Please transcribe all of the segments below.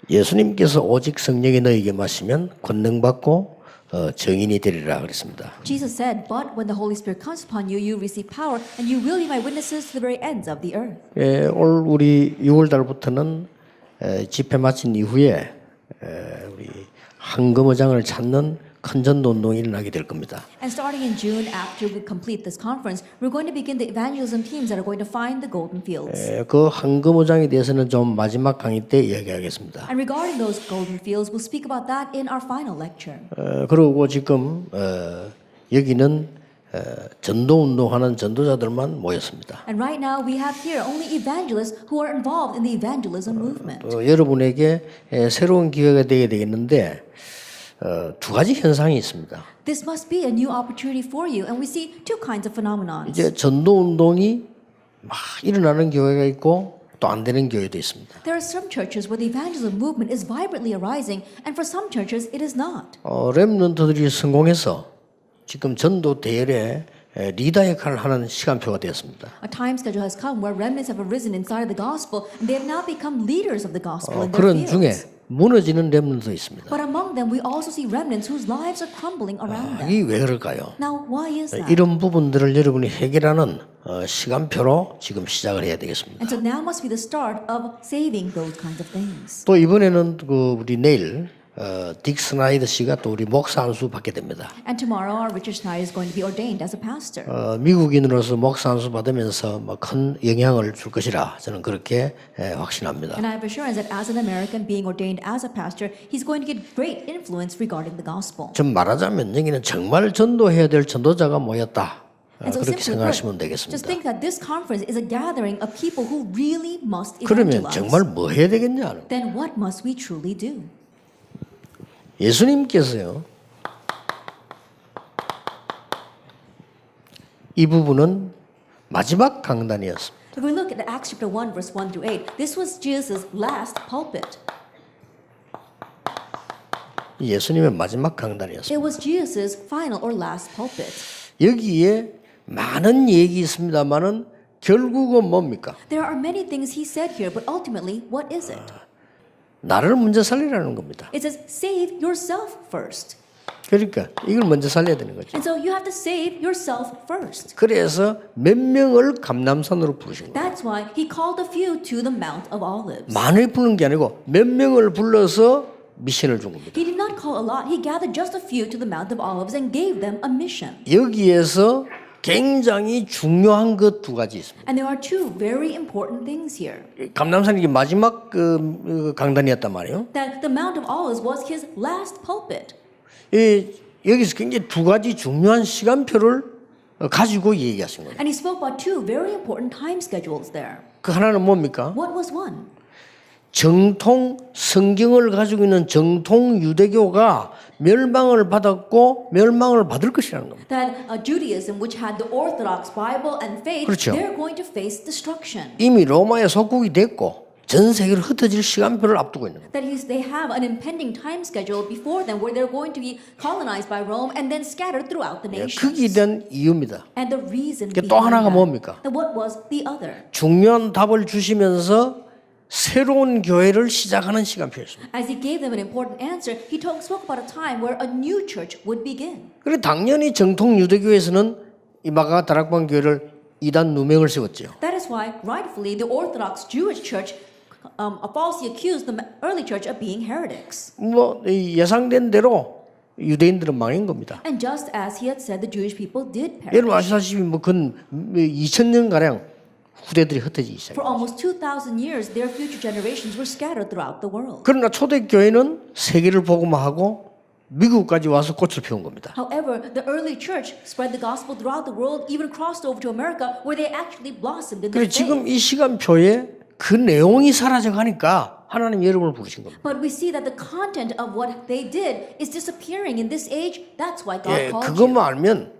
예수님께서 오직 성령이 너에게 마시면 권능 받고 증인이 되리라 그랬습니다. Jesus said, "But when the Holy Spirit comes upon you, you receive power, and you will be my witnesses to the very ends of the earth." 예, 올 우리 6월 달부터는 집회 마친 이후에 우리 황금어장을 찾는 큰 전도 운동이 일어나게 될 겁니다. And starting in June, after we complete this conference, we're going to begin the evangelism teams that are going to find the golden fields. 그 황금어장에 대해서는 좀 마지막 강의 때 이야기하겠습니다. And regarding those golden fields, we'll speak about that in our final lecture. 그리고 지금 여기는 전도 운동하는 전도자들만 모였습니다. And right now, we have here only evangelists who are involved in the evangelism movement. 여러분에게 새로운 기회가 되게 되겠는데 두 가지 현상이 있습니다. This must be a new opportunity for you, and we see two kinds of phenomenons. 이제 전도 운동이 막 일어나는 교회가 있고 또 안 되는 교회도 있습니다. There are some churches where the evangelism movement is vibrantly arising, and for some churches it is not. 렘넌트들이 성공해서 지금 전도 대열에 리더 역할을 하는 시간표가 되었습니다. A time schedule has come where remnants have arisen inside of the gospel, and they have now become leaders of the gospel in their 그런 중에 fields. 무너지는 렘넌트도 있습니다. But among them, we also see remnants whose lives are crumbling around them. 이게 왜 그럴까요? Now, why is that? 이런 부분들을 여러분이 해결하는 시간표로 지금 시작을 해야 되겠습니다. And so now must be the start of saving those kinds of things. 또 이번에는 우리 내일 딕 스나이더 씨가 또 우리 목사 안수 받게 됩니다. And tomorrow, our Richard Schneider is going to be ordained as a pastor. 미국인으로서 목사 안수 받으면서 큰 영향을 줄 것이라 저는 그렇게 확신합니다. And I have assurance that as an American being ordained as a pastor, he's going to get great influence regarding the gospel. 좀 말하자면 여기는 정말 전도해야 될 전도자가 모였다. And so 그렇게 simply 생각하시면 put, just 되겠습니다. think that this conference is a gathering of people who really must 그러면 evangelize. 정말 뭐 해야 되겠냐? Then what must we truly do? 예수님께서요. 이 부분은 마지막 강단이었습니다. If we look at Acts chapter 1, verse 1 through 8, this was Jesus' last pulpit. 예수님의 마지막 강단이었습니다. It was Jesus' final or last pulpit. 여기에 많은 얘기 있습니다만은 결국은 뭡니까? There are many things he said here, but ultimately, what is it? 나를 먼저 살리라는 겁니다. It says, save yourself first. 그러니까 이걸 먼저 살려야 되는 거죠. And so you have to save yourself first. 그래서 몇 명을 감람산으로 부르신 거예요. That's why he called a few to the Mount of Olives. 많이 부른 게 아니고 몇 명을 불러서 미션을 준 겁니다. He did not call a lot. He gathered just a few to the Mount of Olives and gave them a mission. 여기에서 굉장히 중요한 것 두 가지 있습니다. And there are two very important things here. 감람산이 이게 마지막 강단이었단 말이에요. That the Mount of Olives was his last pulpit. 여기서 굉장히 두 가지 중요한 시간표를 가지고 얘기하신 거예요. And he spoke about two very important time schedules there. 그 하나는 뭡니까? What was one? 정통 성경을 가지고 있는 정통 유대교가 멸망을 받았고 멸망을 받을 것이라는 겁니다. That Judaism, which had the Orthodox Bible and faith, 그렇죠. they're going to face destruction. 이미 로마의 속국이 됐고 전 세계로 흩어질 시간표를 앞두고 있는 겁니다. That they have an impending time schedule before them where they're going to be colonized by Rome and then scattered throughout the nations. 그게 대한 이유입니다. And the reason 또 behind 하나가 that, 뭡니까? that what was the other? 중요한 답을 주시면서 새로운 교회를 시작하는 시간표였습니다. As he gave them an important answer, he spoke about a time where a new church would begin. 그래 당연히 정통 유대교에서는 이 마가 다락방 교회를 이단 누명을 세웠죠. That is why, rightfully, the Orthodox Jewish Church falsely accused the early church of being heretics. 뭐 예상된 대로 유대인들은 망한 겁니다. And just as he had said, the Jewish people did perish. 여러분 아시다시피 근 2000년 가량 후대들이 흩어지기 For 시작했어요. almost 2,000 years, their future generations were scattered throughout the world. 그러나 초대교회는 세계를 복음화하고 미국까지 와서 꽃을 피운 겁니다. However, the early church spread the gospel throughout the world, even crossed over to America, where they actually blossomed in 그래 their 지금 faith. 이 시간표에 그 내용이 사라져가니까 하나님 여러분을 부르신 겁니다. But we see that the content of what they did is disappearing in this age. That's why God called you. 그것만 알면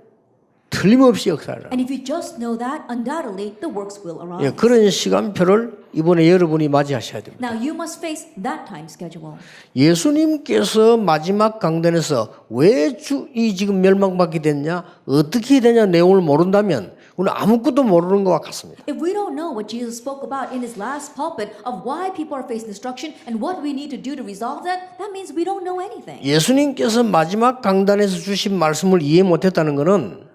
틀림없이 역사를. And if you just know that, undoubtedly the works will arise. 그런 시간표를 이번에 여러분이 맞이하셔야 됩니다. Now you must face that time schedule. 예수님께서 마지막 강단에서 왜 이 지금 멸망받게 됐냐, 어떻게 되냐 내용을 모른다면 우리는 아무것도 모르는 것과 같습니다. If we don't know what Jesus spoke about in his last pulpit of why people are facing destruction and what we need to do to resolve that, that means we don't know anything. 예수님께서 마지막 강단에서 주신 말씀을 이해 못했다는 것은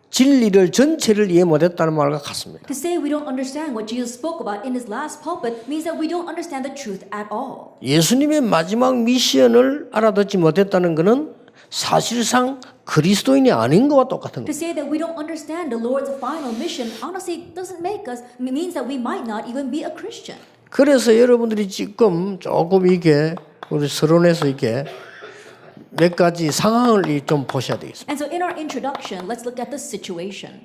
진리를 전체를 이해 못했다는 말과 같습니다. To say we don't understand what Jesus spoke about in his last pulpit means that we don't understand the truth at all. 예수님의 마지막 미션을 알아듣지 못했다는 것은 사실상 그리스도인이 아닌 것과 똑같은 To 겁니다. say that we don't understand the Lord's final mission honestly doesn't make us, means that we might not even be a Christian. 그래서 여러분들이 지금 조금 이게 우리 서론에서 이게 몇 가지 상황을 좀 보셔야 되겠습니다. And so in our introduction, let's look at the situation.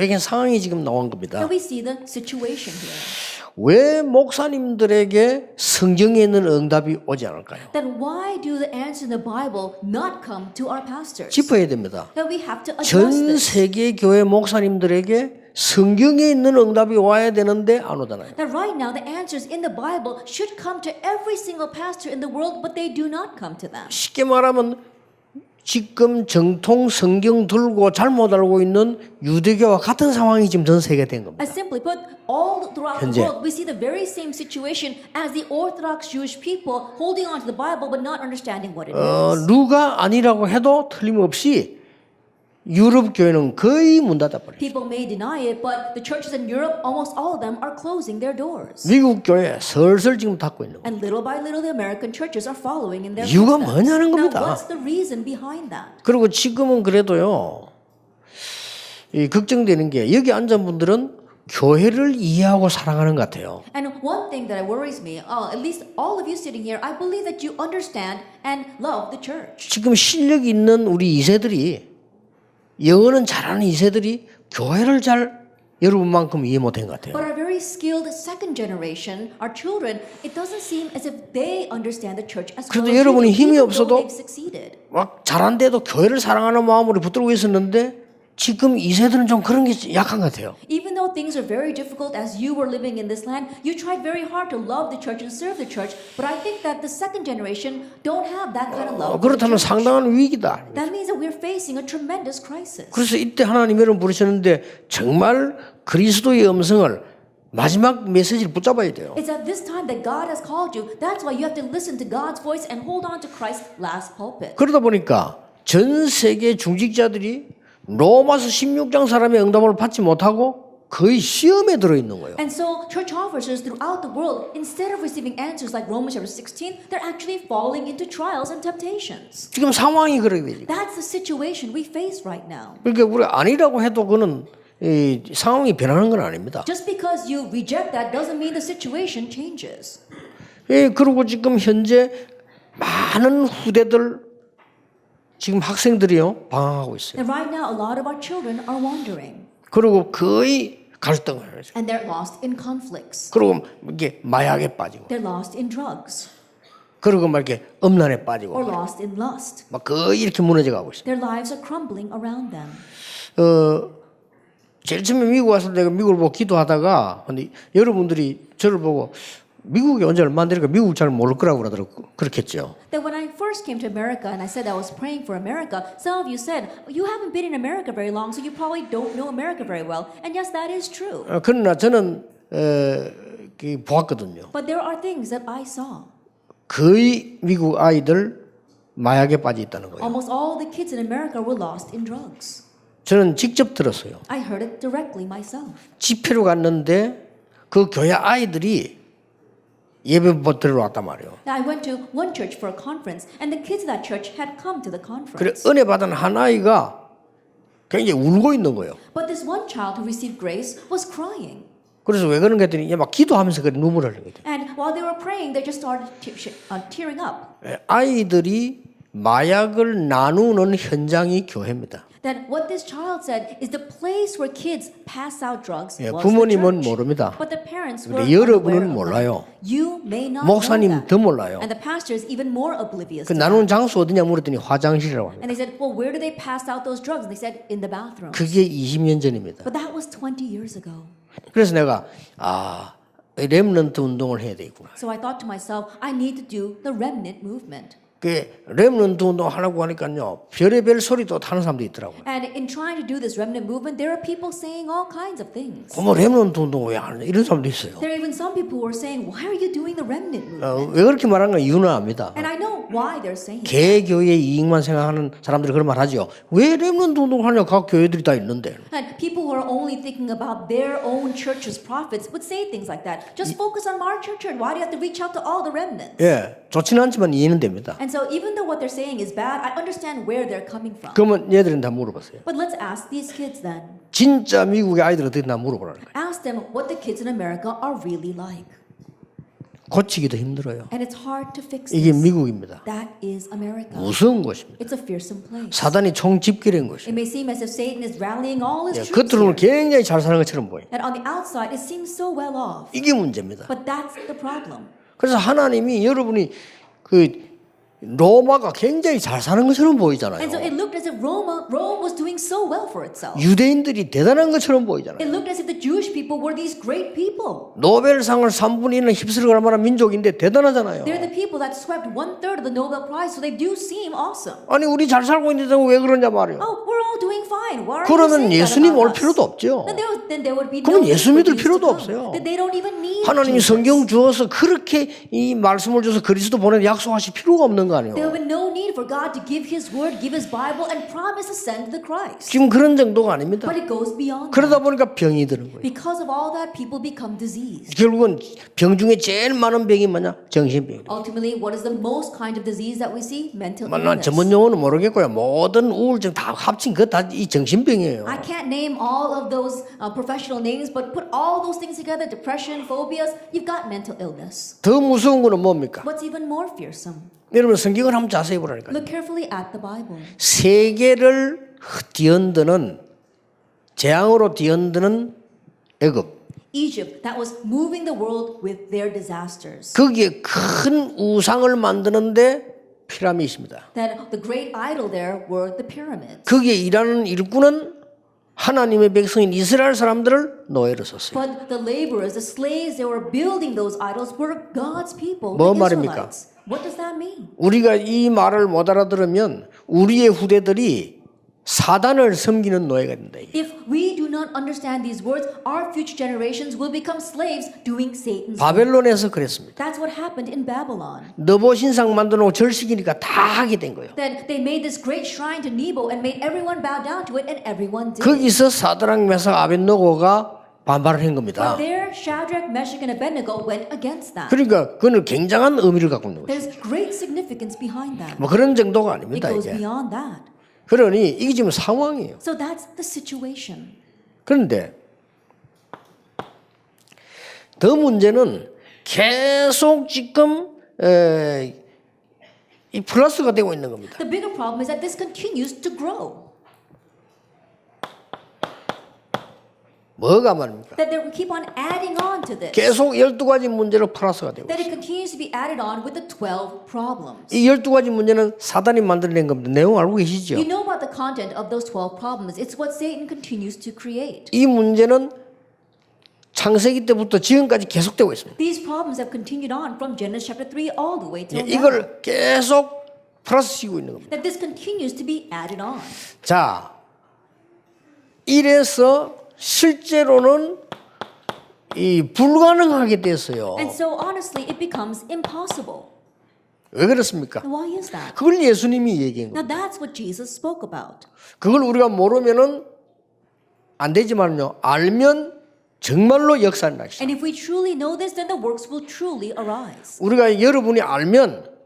이게 상황이 지금 나온 겁니다. And we see the situation here. 왜 목사님들에게 성경에 있는 응답이 오지 않을까요? Then why do the answers in the Bible not come to our pastors? 짚어야 됩니다. That we have to address 전 this. 세계 교회 목사님들에게 성경에 있는 응답이 와야 되는데 안 오잖아요. That right now the answers in the Bible should come to every single pastor in the world, but they do not come to them. 쉽게 말하면 지금 정통 성경 들고 잘못 알고 있는 유대교와 같은 상황이 지금 전 세계에 된 겁니다. As simply put, all throughout 현재. the world, we see the very same situation as the Orthodox Jewish people holding on to the Bible but not understanding what it is. 누가 아니라고 해도 틀림없이 유럽 교회는 거의 문 닫아버려요. People may deny it, but the churches in Europe, almost all of them are closing their doors. 미국 교회 슬슬 지금 닫고 있는 거예요. And little by little, the American churches are following in their 이유가 footsteps. 뭐냐는 Now, 겁니다. what's the reason behind that? 그리고 지금은 그래도요, 이 걱정되는 게 여기 앉은 분들은 교회를 이해하고 사랑하는 것 같아요. And one thing that worries me, at least all of you sitting here, I believe that you understand and love the church. 지금 실력 있는 우리 2세들이 영어는 잘하는 2세들이 교회를 잘 여러분만큼 이해 못한 것 같아요. But our very skilled second generation, our children, it doesn't seem as if they understand the church as well 그래도 as you 여러분이 do, 힘이 even though 없어도 they've succeeded. 막 잘한데도 교회를 사랑하는 마음으로 붙들고 있었는데 지금 2세들은 좀 그런 게 약한 것 같아요. Even though things are very difficult as you were living in this land, you tried very hard to love the church and serve the church. But I think that the second generation don't have that kind of love. for the 그렇다면 church. 상당한 위기다. That means that we're facing a tremendous crisis. 그래서 이때 하나님 여러분 부르셨는데 정말 그리스도의 음성을 마지막 메시지를 붙잡아야 돼요. It's at this time that God has called you. That's why you have to listen to God's voice and hold on to Christ's last pulpit. 그러다 보니까 전 세계 중직자들이 로마서 16장 사람의 응답을 받지 못하고 거의 시험에 들어있는 거예요. And so church officers throughout the world, instead of receiving answers like Romans chapter 16, they're actually falling into trials and temptations. 지금 상황이 그렇게 되죠. That's the situation we face right now. 그러니까 우리 아니라고 해도 그는 이 상황이 변하는 건 아닙니다. Just because you reject that doesn't mean the situation changes. 예, 그리고 지금 현재 많은 후대들 지금 학생들이요 방황하고 있어요. And right now, a lot of our children are wandering. 그리고 거의 갈등을 하죠. And they're lost in conflicts. 그리고 이게 마약에 빠지고, They're lost in drugs. 그리고 막 이렇게 음란에 Or 빠지고, lost in lust. 막 거의 이렇게 무너져 가고 있어요. Their lives are crumbling around them. 제일 처음에 미국 와서 내가 미국을 보고 기도하다가 근데 여러분들이 저를 보고 미국이 언제 얼마 안 되니까 미국 잘 모를 거라고 그러더라고. 그렇겠죠. That when I first came to America and I said I was praying for America, some of you said, you haven't been in America very long, so you probably don't know America very well. And yes, that is true. 그러나 저는 보았거든요. But there are things that I saw. 거의 미국 아이들 마약에 빠져 있다는 거예요. Almost all the kids in America were lost in drugs. 저는 직접 들었어요. I heard it directly myself. 집회로 갔는데 그 교회 아이들이 예배 들으러 왔단 말이에요. Now, I went to one church for a conference, and the kids of that church had come to the 그래 conference. 은혜 받은 한 아이가 굉장히 울고 있는 거예요. But this one child who received grace was crying. 그래서 왜 그런가 했더니 막 기도하면서 그 눈물을 흘리거든요. And while they were praying, they just started tearing up. 아이들이 마약을 나누는 현장이 교회입니다. That what this child said is the place where kids pass out drugs 예, was 부모님은 the church. 모릅니다. But the parents 근데 were 여러분은 unaware of 몰라요. that. You may not 목사님 know that. 더 몰라요. And the pastor is even more oblivious 그 to that. 나누는 장소 어디냐 물었더니 화장실이라고 합니다. And they said, well, where do they pass out those drugs? And they said, in the bathroom. 그게 20년 전입니다. But that was 20 years ago. 그래서 내가 렘넌트 운동을 해야 되겠구나. So I thought to myself, I need to do the remnant movement. 그 렘넌트 운동 하려고 하니까요 별의별 소리도 하는 사람도 있더라고요. And in trying to do this remnant movement, there are people saying all kinds of things. 뭐 렘넌트 운동 왜 하느냐 이런 사람도 있어요. There are even some people who are saying, why are you doing the remnant movement? 왜 그렇게 말하는 건 이유는 압니다. And I know why they're saying it. 개교의 이익만 생각하는 사람들이 그런 말 하죠. 왜 렘넌트 운동 하냐? 각 교회들이 다 있는데. And people who are only thinking about their own church's profits would say things like that. Just focus on our church. Why do you have to reach out to all the remnants? 예, 좋지는 않지만 이해는 됩니다. And so even though what they're saying is bad, I understand where they're coming from. 그러면 얘들은 다 물어봤어요. But let's ask these kids then. 진짜 미국의 아이들 어떻게 나 물어보라는 거예요. Ask them what the kids in America are really like. 고치기도 힘들어요. And it's hard to fix 이게 this. 미국입니다. That is America. 무서운 곳입니다. It's a fearsome place. 사단이 총 집결한 It 곳이에요. may seem as if Satan is rallying all his 예, troops 겉으로는 here. 굉장히 잘 사는 것처럼 보여요. And on the outside, it seems so well off. 이게 문제입니다. But that's the problem. 그래서 하나님이 여러분이 그 로마가 굉장히 잘 사는 것처럼 보이잖아요. And so it looked as if Rome was doing so well for itself. 유대인들이 대단한 것처럼 보이잖아요. It looked as if the Jewish people were these great people. 노벨상을 3분의 1은 휩쓸어갈 만한 민족인데 대단하잖아요. They're the people that swept 1/3 of the Nobel Prize, so they do seem awesome. 아니 우리 잘 살고 있는데 왜 그러냐 말이에요. Oh, we're all doing fine. Why are you 그러면 saying that 예수님 올 about us? 필요도 없죠. Then there would be no 그럼 need 예수 for 믿을 Jesus 필요도 to come. 없어요. Then they don't even need 하나님이 Jesus. 성경 주어서 그렇게 이 말씀을 줘서 그리스도 보내 약속하실 필요가 없는 거 아니에요. There would be no need for God to give His word, give His Bible, and promise to send the Christ. 지금 그런 정도가 아닙니다. But it goes beyond 그러다 that. 보니까 병이 드는 거예요. Because of all that, people become diseased. 결국은 병 중에 제일 많은 병이 뭐냐? 정신병이에요. Ultimately, what is the most kind of disease that we see? Mental 난 illness. 전문 용어는 모르겠고요. 모든 우울증 다 합친 그 다 이 정신병이에요. I can't name all of those professional names, but put all those things together, depression, phobias, you've got mental illness. 더 무서운 거는 뭡니까? What's even more fearsome? 여러분 성경을 한번 자세히 보라니까요. Look carefully at the Bible. 세계를 뒤흔드는 재앙으로 뒤흔드는 애굽. Egypt, that was moving the world with their disasters. 거기에 큰 우상을 만드는데 피라미드입니다. That the great idol there were the pyramids. 거기에 일하는 일꾼은 하나님의 백성인 이스라엘 사람들을 노예로 썼어요. But the laborers, the slaves, they were building those idols were God's people, 뭐 the 말입니까? Israelites. What does that mean? 우리가 이 말을 못 알아들으면 우리의 후대들이 사단을 섬기는 노예가 된다. If we do not understand these words, our future generations will become slaves doing Satan's work. 바벨론에서 그랬습니다. That's what happened in Babylon. 너보 신상 만들어놓고 절식이니까 다 하게 된 거예요. Then they made this great shrine to Nebo and made everyone bow down to it, and everyone did. 거기서 사드락 메삭 아벳노고가 반발을 한 겁니다. But there, Shadrach, Meshach, and Abednego went against that. 그러니까 그는 굉장한 의미를 갖고 있는 거죠. There's great significance behind that. 뭐 그런 정도가 It 아닙니다. goes 이게. beyond that. 그러니 이게 지금 상황이에요. So that's the situation. 그런데 더 문제는 계속 지금 이 플러스가 되고 있는 겁니다. The bigger problem is that this continues to grow. 뭐가 말입니까? That they keep on adding on to this. 계속 12가지 문제로 플러스가 되고 That 있어요. it continues to be added on with the 12 problems. 이 12가지 문제는 사단이 만들어낸 겁니다. 내용 알고 계시죠? You know about the content of those 12 problems. It's what Satan continues to create. 이 문제는 창세기 때부터 지금까지 계속되고 있습니다. These problems have continued on from Genesis chapter 3 all the way till now. 이걸 계속 플러스 씌고 있는 겁니다. That this continues to be added on. 자, 이래서 실제로는 이 불가능하게 됐어요. And so honestly, it becomes impossible. 왜 그렇습니까? Why is that? 그걸 예수님이 얘기한 거예요. Now that's what Jesus spoke about. 그걸 우리가 모르면은 안 되지만요. 알면 정말로 역사를 나시죠. And if we truly know this, then the works will truly arise. 우리가 여러분이 알면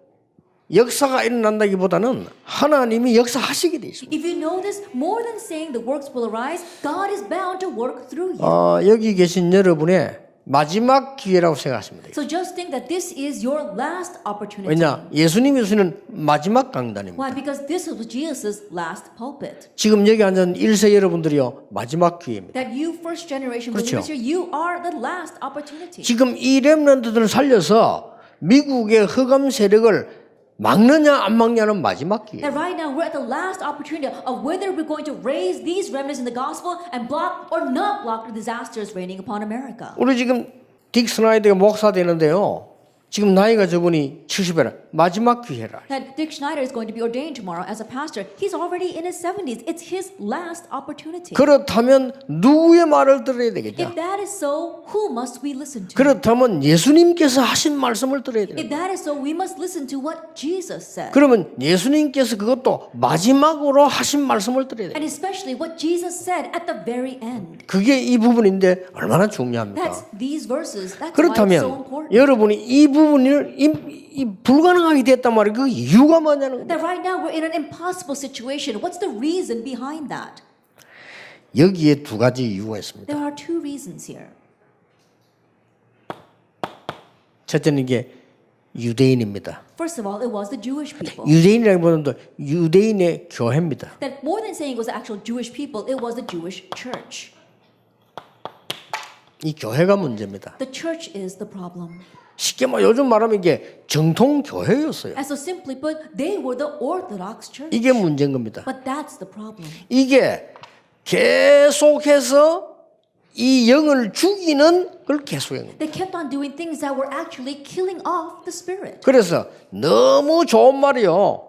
역사가 일어난다기보다는 하나님이 역사하시게 돼 있습니다. If you know this, more than saying the works will arise, God is bound to work through you. 여기 계신 여러분의 마지막 기회라고 생각하십니다. So just think that this is your last opportunity. 왜냐? 예수님이 주시는 마지막 강단입니다. Why? Because this was Jesus' last pulpit. 지금 여기 앉은 1세 여러분들이요. 마지막 기회입니다. That you first generation 그렇죠. believers here, you are the last opportunity. 지금 이 렘넌트들을 살려서 미국의 흑암 세력을 막느냐 안 막냐는 마지막 기회. That right now we're at the last opportunity of whether we're going to raise these remnants in the gospel and block or not block the disasters raining upon America. 우리 지금 딕 스나이드가 목사 되는데요. 지금 나이가 저분이 70이라 마지막 기회라. That Dick Schneider is going to be ordained tomorrow as a pastor. He's already in his 70s. It's his last opportunity. 그렇다면 누구의 말을 들어야 되겠냐? If that is so, who must we listen to? 그렇다면 예수님께서 하신 말씀을 들어야 되겠냐? If that is so, we must listen to what Jesus said. 그러면 예수님께서 그것도 마지막으로 하신 말씀을 들어야 돼요. And especially what Jesus said at the very end. 그게 이 부분인데 얼마나 중요합니까? That's these verses. That's why it's so 그렇다면 important. 여러분이 이 부분을 이 불가능하게 됐단 말이에요. 그 이유가 뭐냐는 거예요. That right now we're in an impossible situation. What's the reason behind that? 여기에 두 가지 이유가 있습니다. There are two reasons here. 첫째는 이게 유대인입니다. First of all, it was the Jewish people. 유대인이라기보다도 유대인의 교회입니다. That more than saying it was the actual Jewish people, it was the Jewish church. 이 교회가 문제입니다. The church is the problem. 쉽게 말 요즘 말하면 이게 정통 교회였어요. And so simply put, they were the Orthodox church. 이게 문제인 겁니다. But that's the problem. 이게 계속해서 이 영을 죽이는 걸 계속한 겁니다. They kept on doing things that were actually killing off the spirit. 그래서 너무 좋은 말이요.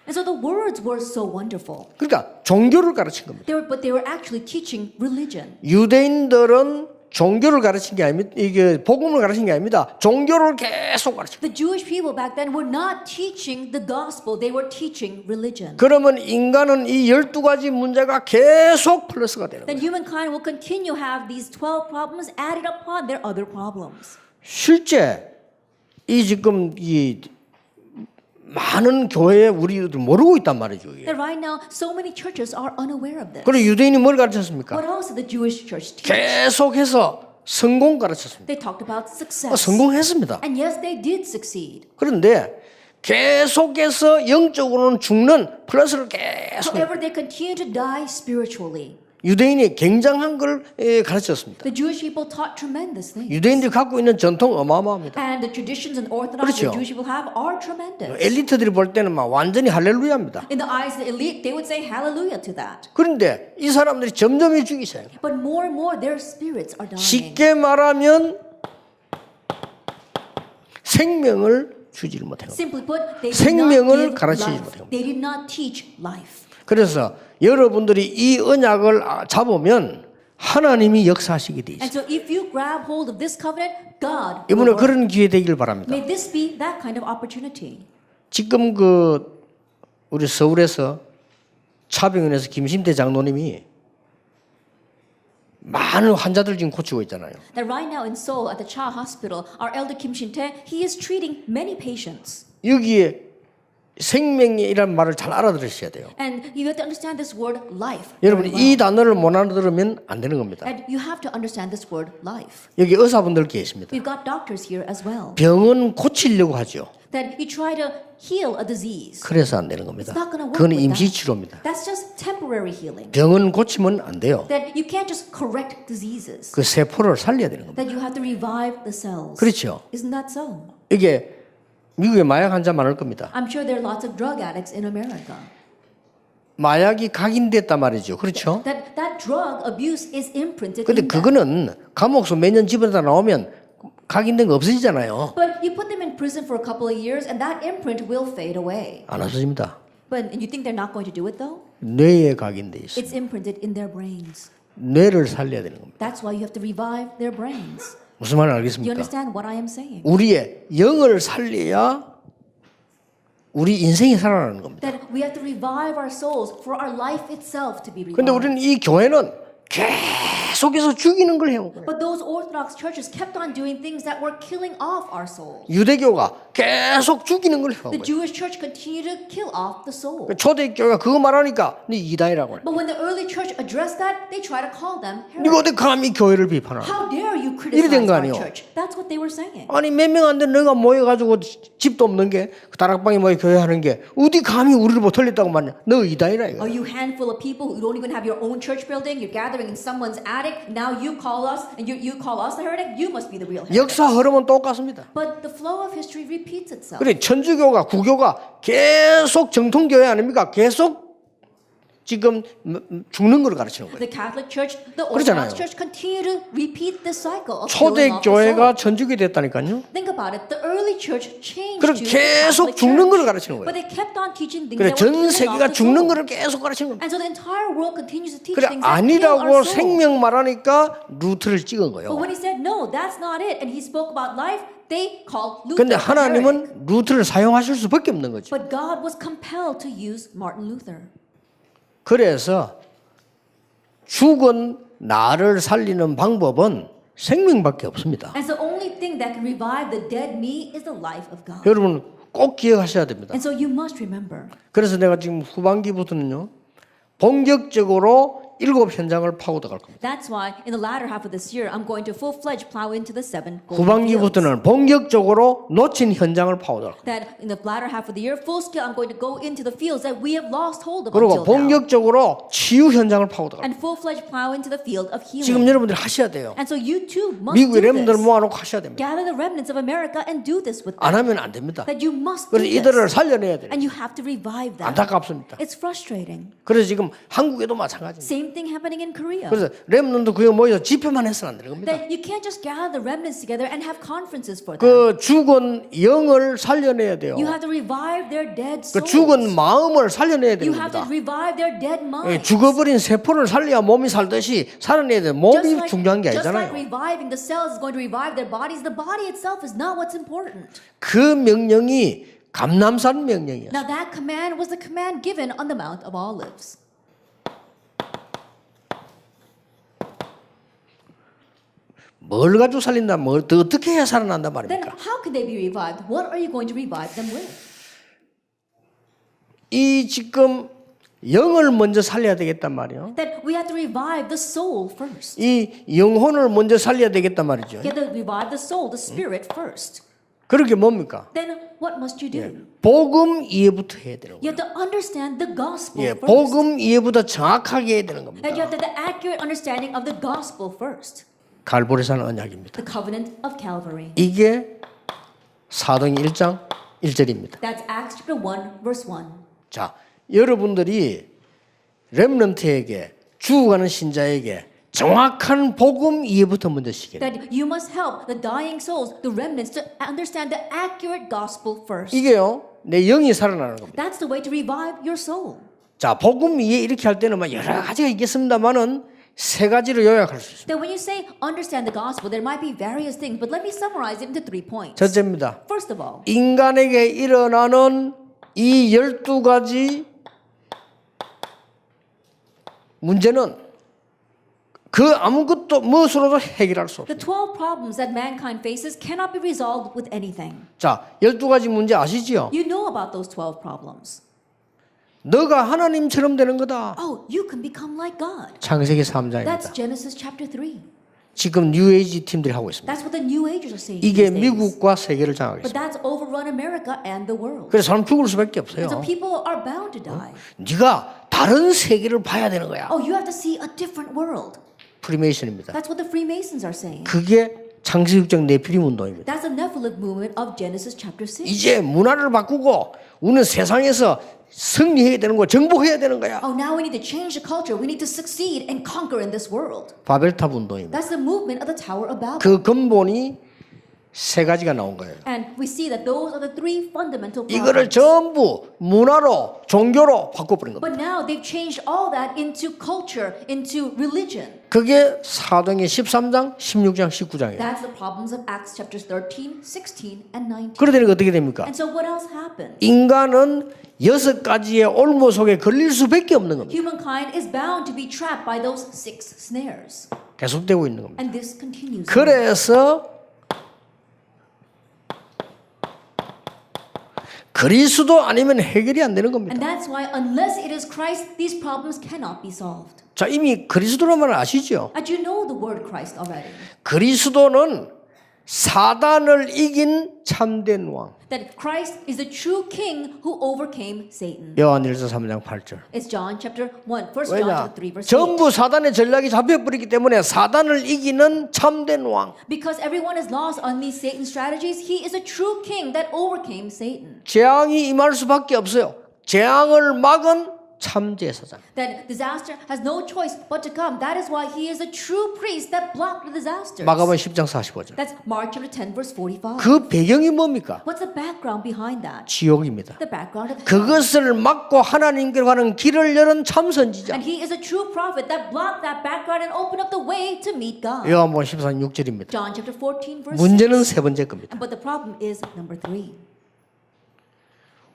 And so the words were so wonderful. 그러니까 종교를 가르친 겁니다. But they were actually teaching religion. 유대인들은 종교를 가르친 게 아닙니다. 이게 복음을 가르친 게 아닙니다. 종교를 계속 가르친. The Jewish people back then were not teaching the gospel. They were teaching religion. 그러면 인간은 이 12가지 문제가 계속 플러스가 되는 거예요. Then humankind will continue to have these 12 problems added upon their other problems. 실제 이 지금 이 많은 교회에 우리들 모르고 있단 말이죠. 이게. That right now, so many churches are unaware of this. 그리고 유대인이 뭘 가르쳤습니까? What else did the Jewish church teach? 계속해서 성공 가르쳤습니다. They talked about success. 성공했습니다. And yes, they did succeed. 그런데 계속해서 영적으로는 죽는 플러스를 계속 However, they continue to die spiritually. 유대인이 굉장한 걸 가르쳤습니다. The Jewish people taught tremendous things. 유대인들이 갖고 있는 전통 어마어마합니다. And the traditions and orthodox 그렇죠. that Jewish people have are tremendous. 엘리트들이 볼 때는 막 완전히 할렐루야입니다. In the eyes of the elite, they would say hallelujah to that. 그런데 이 사람들이 점점 죽이세요. But more and more, their spirits are dying. 쉽게 말하면 생명을 주지를 못해요. Simply put, they did 생명을 not give 가르치지 life. 못해요. They did not teach life. 그래서 여러분들이 이 언약을 잡으면 하나님이 역사하시게 돼 And 있어요. so if you grab hold of this covenant, God 이번에 will work. 그런 기회 되기를 바랍니다. May this be that kind of opportunity. 지금 우리 서울에서 차병원에서 김신태 장로님이 많은 환자들 지금 고치고 있잖아요. That right now in Seoul at the Cha Hospital, our elder Kim Shin-tae, he is treating many patients. 여기에 생명이라는 말을 잘 알아들으셔야 돼요. And you have to understand this word life. 여러분 very 이 well. 단어를 못 알아들으면 안 되는 겁니다. And you have to understand this word life. 여기 의사분들 계십니다. We've got doctors here as well. 병은 고치려고 하죠. That you try to heal a disease. 그래서 안 되는 겁니다. It's not gonna work 그건 with 임시 that. 치료입니다. That's just temporary healing. 병은 고치면 안 돼요. That you can't just correct diseases. 그 세포를 살려야 되는 겁니다. That you have to revive the cells. 그렇죠. Isn't that so? 이게 미국에 마약 환자 많을 겁니다. I'm sure there are lots of drug addicts in America. 마약이 각인됐단 말이죠. 그렇죠? That drug abuse is imprinted 근데 in them. 그거는 감옥에서 몇 년 집에다 나오면 각인된 거 없어지잖아요. But you put them in prison for a couple of years and that imprint will fade away. 안 없어집니다. But you think they're not going to do it though? 뇌에 각인돼 있어요. It's imprinted in their brains. 뇌를 살려야 되는 겁니다. That's why you have to revive their brains. 무슨 말인지 Do you 알겠습니까? understand what I am saying? 우리의 영을 살려야 우리 인생이 살아나는 겁니다. That we have to revive our souls for our life itself to be 근데 revived. 우리는 이 교회는 계속해서 죽이는 걸 해온 거예요. But those Orthodox churches kept on doing things that were killing off our souls. 유대교가 계속 죽이는 걸 해온 The 거예요. Jewish church continued to kill off the soul. 초대교회가 그거 말하니까 네 이단이라고 해. But when the early church addressed that, they try to call them 네가 heretics. 어디 감히 교회를 비판하냐? How dare you 이래 된 criticize 거 our 아니에요? church? That's what they were saying. 아니 몇 명 안 된 너희가 모여가지고 집도 없는 게 다락방에 모여 교회 하는 게 어디 감히 우리를 못 털렸다고 말냐? 너 이단이라 이거. Are you handful of people who don't even have your own church building? You're gathering in someone's attic. Now you call us and you call us the heretic? You must be the real heretic. 역사 흐름은 똑같습니다. But the flow of history repeats itself. 그래 천주교가 구교가 계속 정통교회 아닙니까? 계속 지금 죽는 걸 가르치는 거예요. The Catholic Church, the 그렇잖아요. Orthodox Church continue to repeat the cycle of 초대 killing off the soul. 교회가 천주교 됐다니까요. Think about it. The early church changed 그럼 to the 계속 Catholic 죽는 걸 Church. 가르치는 But 거예요. they kept on teaching things 그래 that were 전 killing off 세계가 the 죽는 soul. 거를 계속 가르치는 거예요. And so the entire world continues to teach 그래 things that kill our 아니라고 soul. 생명 말하니까 루트를 찍은 But 거예요. when he said no, that's not it, and he spoke about life, they called Luther 근데 a heretic. 하나님은 루트를 사용하실 수밖에 없는 거죠. But God was compelled to use Martin Luther. 그래서 죽은 나를 살리는 방법은 생명밖에 없습니다. And so the only thing that can revive the dead me is the life of God. 여러분 꼭 기억하셔야 됩니다. And so you must remember. 그래서 내가 지금 후반기부터는요 본격적으로 7 현장을 파고들어갈 겁니다. That's why in the latter half of this year, I'm going to full-fledged plow into the 7 golden fields. 후반기부터는 본격적으로 놓친 현장을 파고들어갈 겁니다. That in the latter half of the year, full scale, I'm going to go into the fields that we have lost hold of 그리고 until now. 본격적으로 치유 현장을 파고들어갈 겁니다. And full-fledged plow into the field of 지금 healing. 여러분들이 하셔야 돼요. And so you too must 미국의 do 렘들 this. 모아놓고 하셔야 됩니다. Gather the remnants of America and do this with 안 them. 하면 안 됩니다. That you must do 그래서 이들을 this. 살려내야 돼요. And you have to revive them. 안타깝습니다. It's frustrating. 그래서 지금 한국에도 마찬가지입니다. Same thing happening in Korea. 그래서 렘넌도 그게 모여서 집회만 해서는 안 되는 겁니다. That you can't just gather the remnants together and have conferences for them. 그 죽은 영을 살려내야 돼요. You have to revive their dead 그 souls. 죽은 마음을 살려내야 You 되는 have to 겁니다. revive their dead 예, minds. 죽어버린 세포를 살려야 몸이 살듯이 살아내야 돼요. 몸이 중요한 게 just like 아니잖아요. reviving the cells is going to revive their bodies, the body itself is not what's important. 그 명령이 감람산 명령이었어요. Now that command was the command given on the Mount of Olives. 뭘 가지고 살린다, 뭘 더 어떻게 해야 살아난단 Then 말입니까? how can they be revived? What are you going to revive them with? 이 지금 영을 먼저 살려야 되겠단 말이에요. That we have to revive the soul first. 이 영혼을 먼저 살려야 되겠단 말이죠. You have to revive the soul, the spirit first. 그렇게 뭡니까? Then what must you do? 복음 이해부터 해야 되는 You 거예요. have to understand the gospel 예, first. 복음 이해부터 정확하게 해야 되는 겁니다. And you have to have the accurate understanding of the gospel first. 갈보리산 언약입니다. The covenant of Calvary. 이게 사도행 1장 1절입니다. That's Acts chapter 1, verse 1. 자, 여러분들이 렘넌트에게 죽어가는 신자에게 정확한 복음 이해부터 먼저 시켜야 돼요. That you must help the dying souls, the remnants, to understand the accurate gospel first. 이게요, 내 영이 살아나는 겁니다. That's the way to revive your soul. 자, 복음 이해 이렇게 할 때는 막 여러 가지가 있겠습니다만은 세 가지로 요약할 수 있습니다. That when you say understand the gospel, there might be various things, but let me summarize it into 3 points. 첫째입니다. First of all, 인간에게 일어나는 이 12가지 문제는 그 아무것도 무엇으로도 해결할 수 the 없습니다. 12 problems that mankind faces cannot be resolved with anything. 자, 12가지 문제 아시지요? You know about those 12 problems. 너가 하나님처럼 되는 거다. Oh, you can become like God. 창세기 That's 3장입니다. Genesis chapter 3. 지금 뉴에이지 팀들이 하고 있습니다. That's what the New Agers are saying 이게 these days. 미국과 세계를 But 장악했습니다. that's overrun America and the world. 그래서 사람 죽을 수밖에 And so 없어요. people are bound to die. 네가 다른 세계를 봐야 되는 거야. Oh, you have to see a different world. 프리메이션입니다. That's what the Freemasons are saying. 그게 창세기적 네피림 운동입니다. That's the Nephilim movement of Genesis chapter 6. 이제 문화를 바꾸고 우리는 세상에서 승리해야 되는 거야. 정복해야 되는 거야. Oh, now we need to change the culture. We need to succeed and conquer in this world. 바벨탑 운동입니다. That's the movement of the Tower of Babel. 그 근본이 세 가지가 나온 거예요. And we see that those are the 3 fundamental 이거를 problems. 전부 문화로 종교로 바꿔버린 겁니다. But now they've changed all that into culture, into religion. 그게 사도행전 13장, 16장, 19장이에요. That's the problems of Acts chapters 13, 16, and 19. 그러더니 어떻게 됩니까? And so what else happened? 인간은 6가지의 올무 속에 걸릴 수밖에 없는 겁니다. Humankind is bound to be trapped by those 6 snares. 계속되고 있는 겁니다. And this continues. 그래서 그리스도 아니면 해결이 안 되는 겁니다. And that's why unless it is Christ, these problems cannot be solved. 자, 이미 그리스도라는 말 아시죠? And you know the word Christ already. 그리스도는 사단을 이긴 참된 왕. That Christ is the true king who overcame Satan. 요한일서 3장 8절. It's John chapter 1, 1 John 왜냐? chapter 3 verse 8. 전부 사단의 전략이 잡혀버리기 때문에 사단을 이기는 참된 왕. Because everyone is lost on these Satan strategies, he is a true king that overcame Satan. 재앙이 임할 수밖에 없어요. 재앙을 막은 참 제사장. Then disaster has no choice but to come. That is why he is a true priest that blocked the disasters. 마가복음 10장 45절. That's Mark chapter 10 verse 45. 그 배경이 뭡니까? What's the background behind that? 지옥입니다. The background of hell. 그것을 막고 하나님께로 가는 길을 열은 참 선지자. And he is a true prophet that blocked that background and opened up the way to meet God. 요한복음 14장 6절입니다. John chapter 14 verse 6. 문제는 세 번째 겁니다. But the problem is number 3.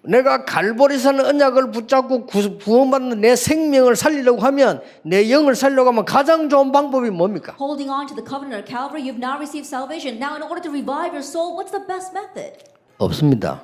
내가 갈보리산 언약을 붙잡고 구원받는 내 생명을 살리려고 하면, 내 영을 살리려고 하면 가장 좋은 방법이 뭡니까? Holding on to the covenant of Calvary, you've now received salvation. Now in order to revive your soul, what's the best method? 없습니다.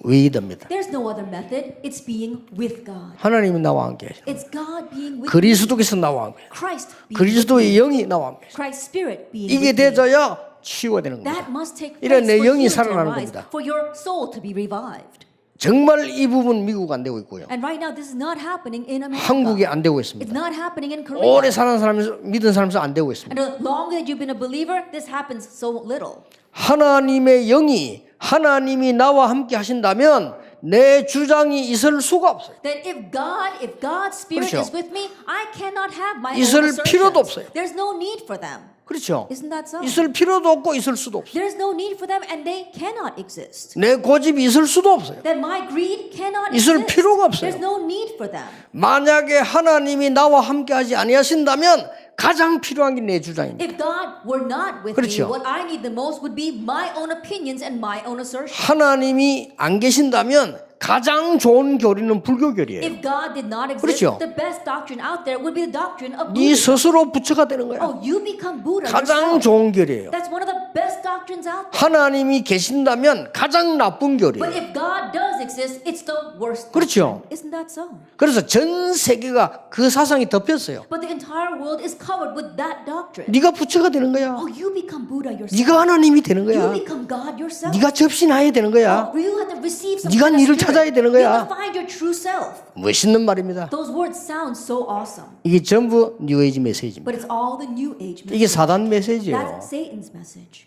위드입니다. There's no other method. It's being with God. 하나님이 나와 함께 하시고, It's God being with you. 그리스도께서 나와 함께 하시고, Christ being with 그리스도의 영이 나와 함께 하시고, Christ's Spirit being 이게 with you. 되져야 치유가 되는 겁니다. That must take 이런 place 내 for 영이 healing to 살아나는 arise, 겁니다. for your soul to be revived. 정말 이 부분 미국 안 되고 있고요. And right now, this is not happening in America. 한국에 안 되고 It's 있습니다. not happening in Korea. 오래 사는 사람에서 믿은 사람에서 안 되고 있습니다. And the longer that you've been a believer, this happens so little. 하나님의 영이, 하나님이 나와 함께 하신다면 내 주장이 있을 수가 없어요. That if God's Spirit 그렇죠. is with me, I cannot have my 있을 own assertions. 필요도 없어요. There's no need for them. 그렇죠. Isn't that so? 있을 필요도 없고 있을 수도 없어요. There's no need for them, and they cannot exist. 내 고집이 있을 수도 없어요. That my greed cannot 있을 exist. 필요가 없어요. There's no need for them. 만약에 하나님이 나와 함께 하지 아니하신다면 가장 필요한 게 내 주장입니다. If God were not with 그렇죠. me, what I need the most would be my own opinions and my own assertions. 하나님이 안 계신다면 가장 좋은 교리는 불교교리예요. If God did not exist, 그렇죠. the best doctrine out there would be the doctrine of 네 Buddhism. 스스로 부처가 되는 거야. Oh, you become Buddha 가장 yourself. 좋은 교리예요. That's one of the best doctrines out there. 하나님이 계신다면 가장 나쁜 But 교리예요. if God does exist, it's the worst 그렇죠. doctrine. Isn't that so? 그래서 전 세계가 그 사상이 덮였어요. But the entire world is covered with that doctrine. 네가 부처가 되는 거야. Oh, you become Buddha yourself. 네가 하나님이 되는 You 거야. become God yourself. 네가 접신해야 되는 거야. Oh, you have to receive some 네가 kind of 니를 spirit. 찾아야 되는 You 거야. have to find your true self. 멋있는 말입니다. Those words sound so awesome, 이게 전부 뉴에이지 메시지입니다. but it's all the New Age 이게 message. 사단 메시지예요. That's Satan's message.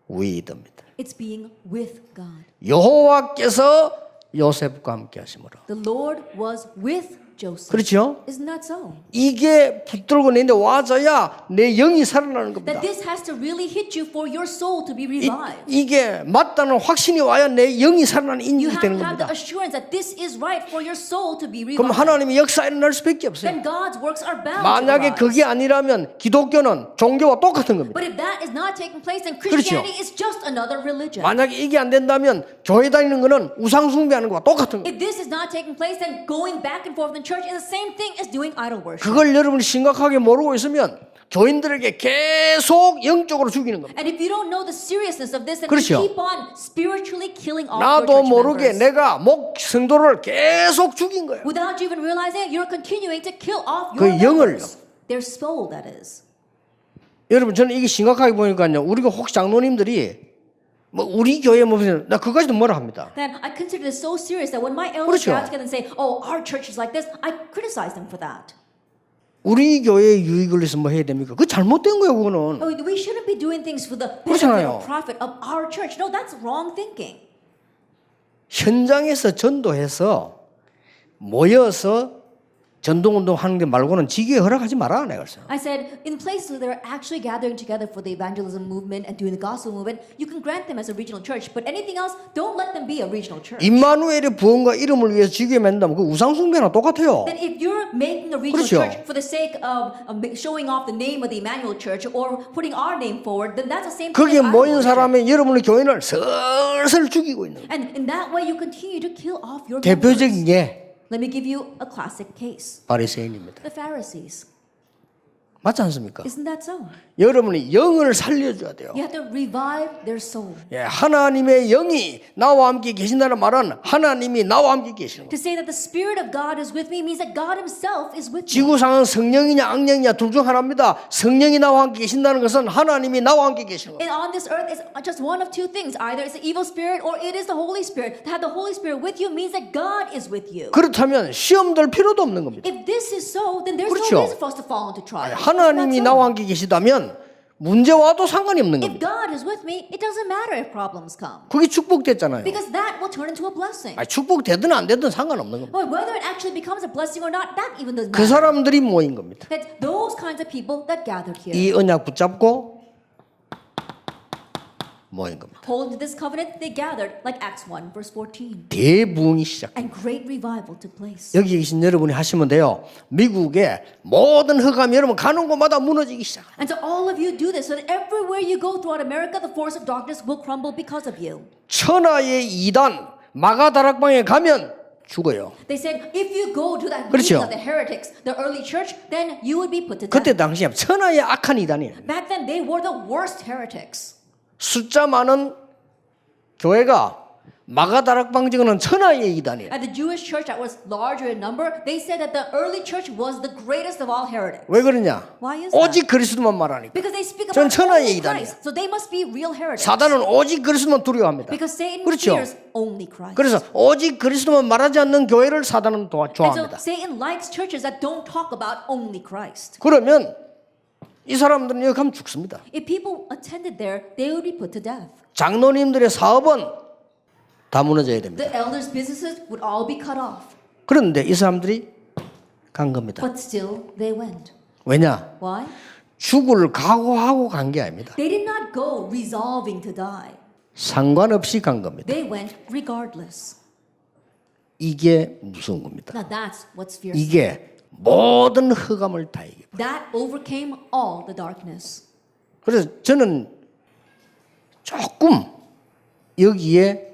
위드입니다. It's being with God. 여호와께서 요셉과 함께 하심으로. The Lord was with Joseph. 그렇죠? Isn't that so? 이게 붙들고 내는데 와줘야 내 영이 살아나는 겁니다. That this has to really hit you for your soul to be revived. 이게 맞다는 확신이 와야 내 영이 살아나는 You 인격이 have 되는 to have the 겁니다. assurance that this is right for your soul to be 그럼 revived. 하나님의 역사 일어날 수밖에 없어요. Then God's works are bound 만약에 to 그게 arise. 아니라면 기독교는 종교와 똑같은 겁니다. But if that is not taking place, then 그렇죠. Christianity is just another religion. 만약에 이게 안 된다면 교회 다니는 거는 우상 숭배하는 것과 똑같은 거예요. If this is not taking place, then going back and forth in church is the same thing as doing idol worship. 그걸 여러분이 심각하게 모르고 있으면 교인들에게 계속 영적으로 죽이는 겁니다. And if you don't know the seriousness of this, then 그렇죠. you keep on spiritually killing off your 나도 church 모르게 members. 내가 목 성도를 계속 죽인 거예요. Without you even realizing it, you're continuing to kill off 그 your 영을요. members. Their soul, that is. 여러분 저는 이게 심각하게 보니까요. 우리가 혹시 장로님들이 뭐 우리 교회 뭐 나 그까지도 뭐라 합니다. Then I consider this so serious that when my elders 그렇죠. get out together and say, "Oh, our church is like this," I criticize them for that. 우리 교회 유익을 위해서 뭐 해야 됩니까? 그거 잘못된 거예요, 그거는. Oh, we shouldn't be doing things for the benefit 그렇잖아요. or profit of our church. No, that's wrong thinking. 현장에서 전도해서 모여서 전도운동 하는 게 말고는 지교에 허락하지 마라 내가 그랬어요. I said, in places where they're actually gathering together for the evangelism movement and doing the gospel movement, you can grant them as a regional church. But anything else, don't let them be a regional church. 임마누엘의 부흥과 이름을 위해서 지교에 만든다면 그 우상숭배랑 똑같아요. Then if you're making a regional 그렇죠. church for the sake of showing off the name of the Emmanuel Church or putting our name forward, then that's the same thing 거기에 as idol 모인 worship. 사람의 여러분의 교인을 슬슬 죽이고 있는 거예요. And in that way, you continue to kill off your 대표적인 members. 게 Let me give you a classic case. 바리새인입니다. The Pharisees. 맞지 않습니까? Isn't that so? 여러분이 영을 살려줘야 돼요. You have to revive their soul. 예, 하나님의 영이 나와 함께 계신다는 말은 하나님이 나와 함께 계시는 거예요. To say that the Spirit of God is with me means that God Himself is with me. 지구상은 성령이냐 악령이냐 둘 중 하나입니다. 성령이 나와 함께 계신다는 것은 하나님이 나와 함께 계시는 거예요. And on this earth is just one of two things. Either it's the evil spirit or it is the Holy Spirit. To have the Holy Spirit with you means that God is with you. 그렇다면 시험 들 필요도 없는 겁니다. If this is so, then there's 그렇죠. no reason for us to fall into trial. 하나님이 Isn't that so? 나와 함께 계시다면 문제 와도 상관이 없는 If 겁니다. God is with me, it doesn't matter if problems come. 그게 축복됐잖아요. Because that will turn into a blessing. 아니, 축복되든 안 되든 상관없는 겁니다. But whether it actually becomes a blessing or not, that even doesn't 그 matter. 사람들이 모인 겁니다. That those kinds of people that gathered here, 이 언약 붙잡고 모인 겁니다. holding to this covenant, they gathered like Acts 1 verse 14. 대부흥이 시작. And great revival took place. 여기 계신 여러분이 하시면 돼요. 미국의 모든 흑암이 여러분 가는 곳마다 무너지기 시작. And so all of you do this so that everywhere you go throughout America, the force of darkness will crumble because of you. 천하의 이단 마가다락방에 가면 죽어요. They said, if you go to that 그렇죠. meeting of the heretics, the early church, then you would be put to death. 그때 당시에 천하의 악한 이단이에요. Back then, they were the worst heretics. 숫자 많은 교회가 마가다락방 지구는 천하의 이단이에요. At the Jewish church that was larger in number, they said that the early church was the greatest of all heretics. 왜 그러냐? Why is 오직 that? 그리스도만 말하니까. Because they speak 전 about 천하의 only 이단이에요. Christ, so they must be real heretics. 사단은 오직 그리스도만 두려워합니다. Because Satan 그렇죠. fears only Christ. 그래서 오직 그리스도만 말하지 않는 교회를 사단은 And so 좋아합니다. Satan likes churches that don't talk about only Christ. 그러면 이 사람들은 여기 가면 죽습니다. If people attended there, they would be put to death. 장로님들의 사업은 다 무너져야 됩니다. The elders' businesses would all be cut off. 그런데 이 사람들이 간 겁니다. But still, they went. 왜냐? Why? 죽을 각오하고 간 게 아닙니다. They did not go resolving to die. 상관없이 간 겁니다. They went regardless. 이게 무서운 겁니다. Now that's what's fearsome. 이게 모든 흑암을 다 이겨. That overcame all the darkness. 그래서 저는 조금 여기에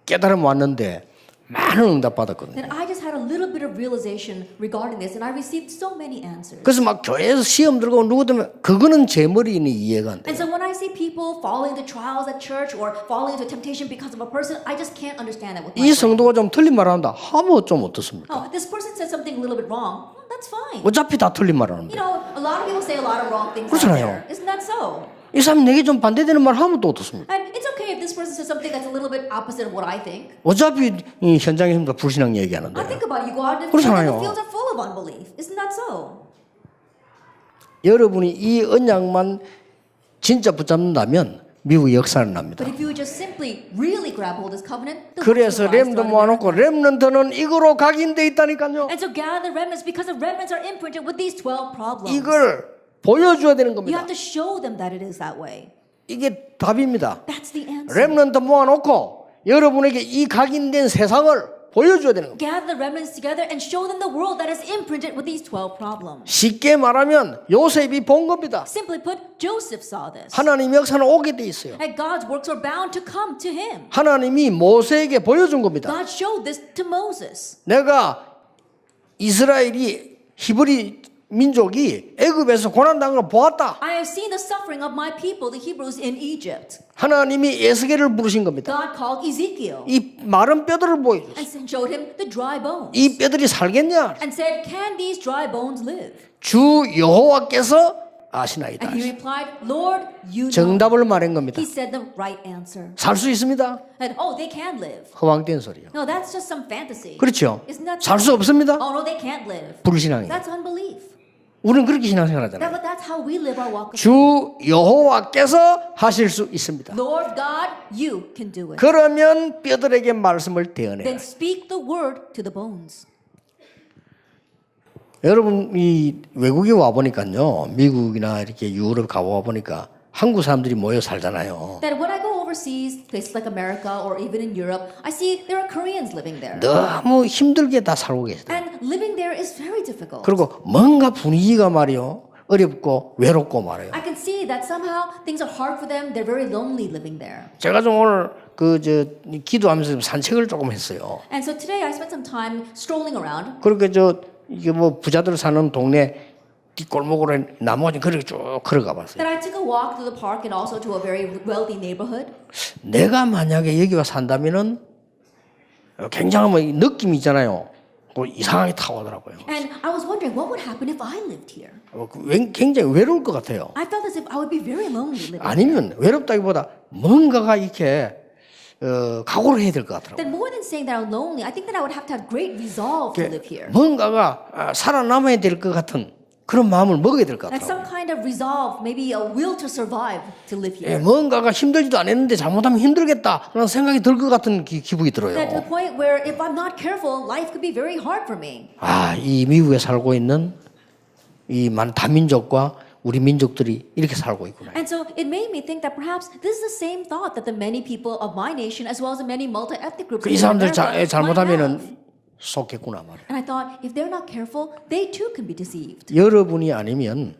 깨달음 왔는데 많은 응답 받았거든요. Then I just had a little bit of realization regarding this, and I received so many answers. 그래서 막 교회에서 시험 들고 누구 때문에 그거는 제 머리는 이해가 안 돼요. And so when I see people falling into trials at church or falling into temptation because of a person, I just can't understand that with my 이 brain. 성도가 좀 틀린 말 한다 하면 좀 어떻습니까? Oh, this person said something a little bit wrong. Well, that's fine. 어차피 다 틀린 말 You 하는데 know, a lot of people say a lot of wrong things out 그렇잖아요. there. Isn't that so? 이 사람 내게 좀 반대되는 말 하면 또 어떻습니까? And it's okay if this person says something that's a little bit opposite of what I think. 어차피 이 현장에서 불신앙 얘기하는데 I think about it. You go out in the 그렇잖아요. fields are full of unbelief. Isn't that so? 여러분이 이 언약만 진짜 붙잡는다면 미국의 역사는 납니다. But if you would just simply really grab hold of this covenant, the 그래서 works will rise 렘도 throughout 모아놓고 America. 렘넌트는 이거로 각인돼 있다니까요. And so gather the remnants because the remnants are imprinted with these 12 problems. 이걸 보여줘야 되는 You 겁니다. have to show them that it is that way. 이게 답입니다. That's the answer. 렘넌트 모아놓고 여러분에게 이 각인된 세상을 보여줘야 되는 겁니다. Gather the remnants together and show them the world that is imprinted with these 12 problems. 쉽게 말하면 요셉이 본 겁니다. Simply put, Joseph saw this. 하나님 역사는 오게 돼 있어요. And God's works are bound to come to him. 하나님이 모세에게 보여준 겁니다. God showed this to Moses. 내가 이스라엘이 히브리 민족이 애굽에서 고난당한 걸 보았다. I have seen the suffering of my people, the Hebrews in Egypt. 하나님이 에스겔을 부르신 겁니다. God called Ezekiel 이 마른 뼈들을 보여줬어요. and showed him the dry bones. 이 뼈들이 살겠냐? And said, can these dry bones live? 주 여호와께서 아시나이다. And he replied, Lord, you know. 정답을 말한 겁니다. He said the right answer. 살 수 있습니다. And oh, they can live. 허황된 소리요. No, that's just some fantasy. 그렇죠. Isn't that 살 수 없습니다. Oh no, they can't live. 불신앙이에요. That's unbelief. 우리는 그렇게 신앙생활하잖아요. But that's how we live our walk with 주 여호와께서 하실 수 있습니다. Lord God, you can do it. 그러면 뼈들에게 말씀을 대언해라. Then speak the word to the bones. 여러분 이 외국에 와 보니까요, 미국이나 이렇게 유럽 가와 보니까 한국 사람들이 모여 살잖아요. That when I go overseas, places like America or even in Europe, I see there are Koreans living there. 너무 힘들게 다 살고 계시다. And living there is very difficult. 그리고 뭔가 분위기가 말이요, 어렵고 외롭고 말이요. I can see that somehow things are hard for them. They're very lonely living there. 제가 좀 오늘 기도하면서 좀 산책을 조금 했어요. And so today I spent some time strolling around. 그렇게 이게 뭐 부자들 사는 동네 뒷골목으로 나무가 그렇게 쭉 걸어가 봤어요. That I took a walk to the park and also to a very wealthy neighborhood. 내가 만약에 여기 와 산다면은 굉장한 뭐 느낌이 있잖아요. 뭐 이상하게 타오더라고요. And I was wondering what would happen if I lived here. 굉장히 외로울 것 같아요. I felt as if I would be very lonely living there. 아니면 외롭다기보다 뭔가가 이렇게 각오를 해야 될 것 같더라고요. Then more than saying that I'm lonely, I think that I would have to have great resolve to live here. 뭔가가 살아남아야 될 것 같은 그런 마음을 먹어야 될 것 Like 같아요. some kind of resolve, maybe a will to survive to live 예, here. 뭔가가 힘들지도 않았는데 잘못하면 힘들겠다 라는 생각이 들 것 같은 기분이 That to 들어요. the point where if I'm not careful, life could be very hard for me. 아, 이 미국에 살고 있는 이 많은 다민족과 우리 민족들이 이렇게 살고 있구나. And so it made me think that perhaps this is the same thought that the many people of my nation, as well as the many multi-ethnic groups 이 in 사람들 America, might have. 잘못하면은 속겠구나 말이에요. And I thought, if they're not careful, they too can be deceived. 여러분이 아니면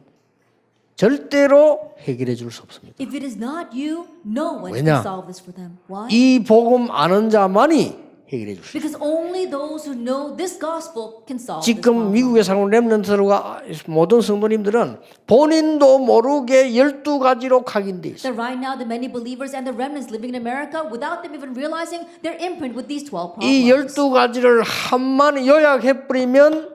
절대로 해결해 줄 수 없습니다. If it is not you, no one 왜냐? can solve this for them. Why? 이 복음 아는 자만이 해결해 줄 수 있어요. Because only those who know this gospel can solve this 지금 problem. 미국에 살고 렘넌트들과 모든 성도님들은 본인도 모르게 12가지로 각인돼 있어요. That right now the many believers and the remnants living in America, without them even realizing, they're imprinted with these 12 이 problems. 12가지를 한마디 요약해버리면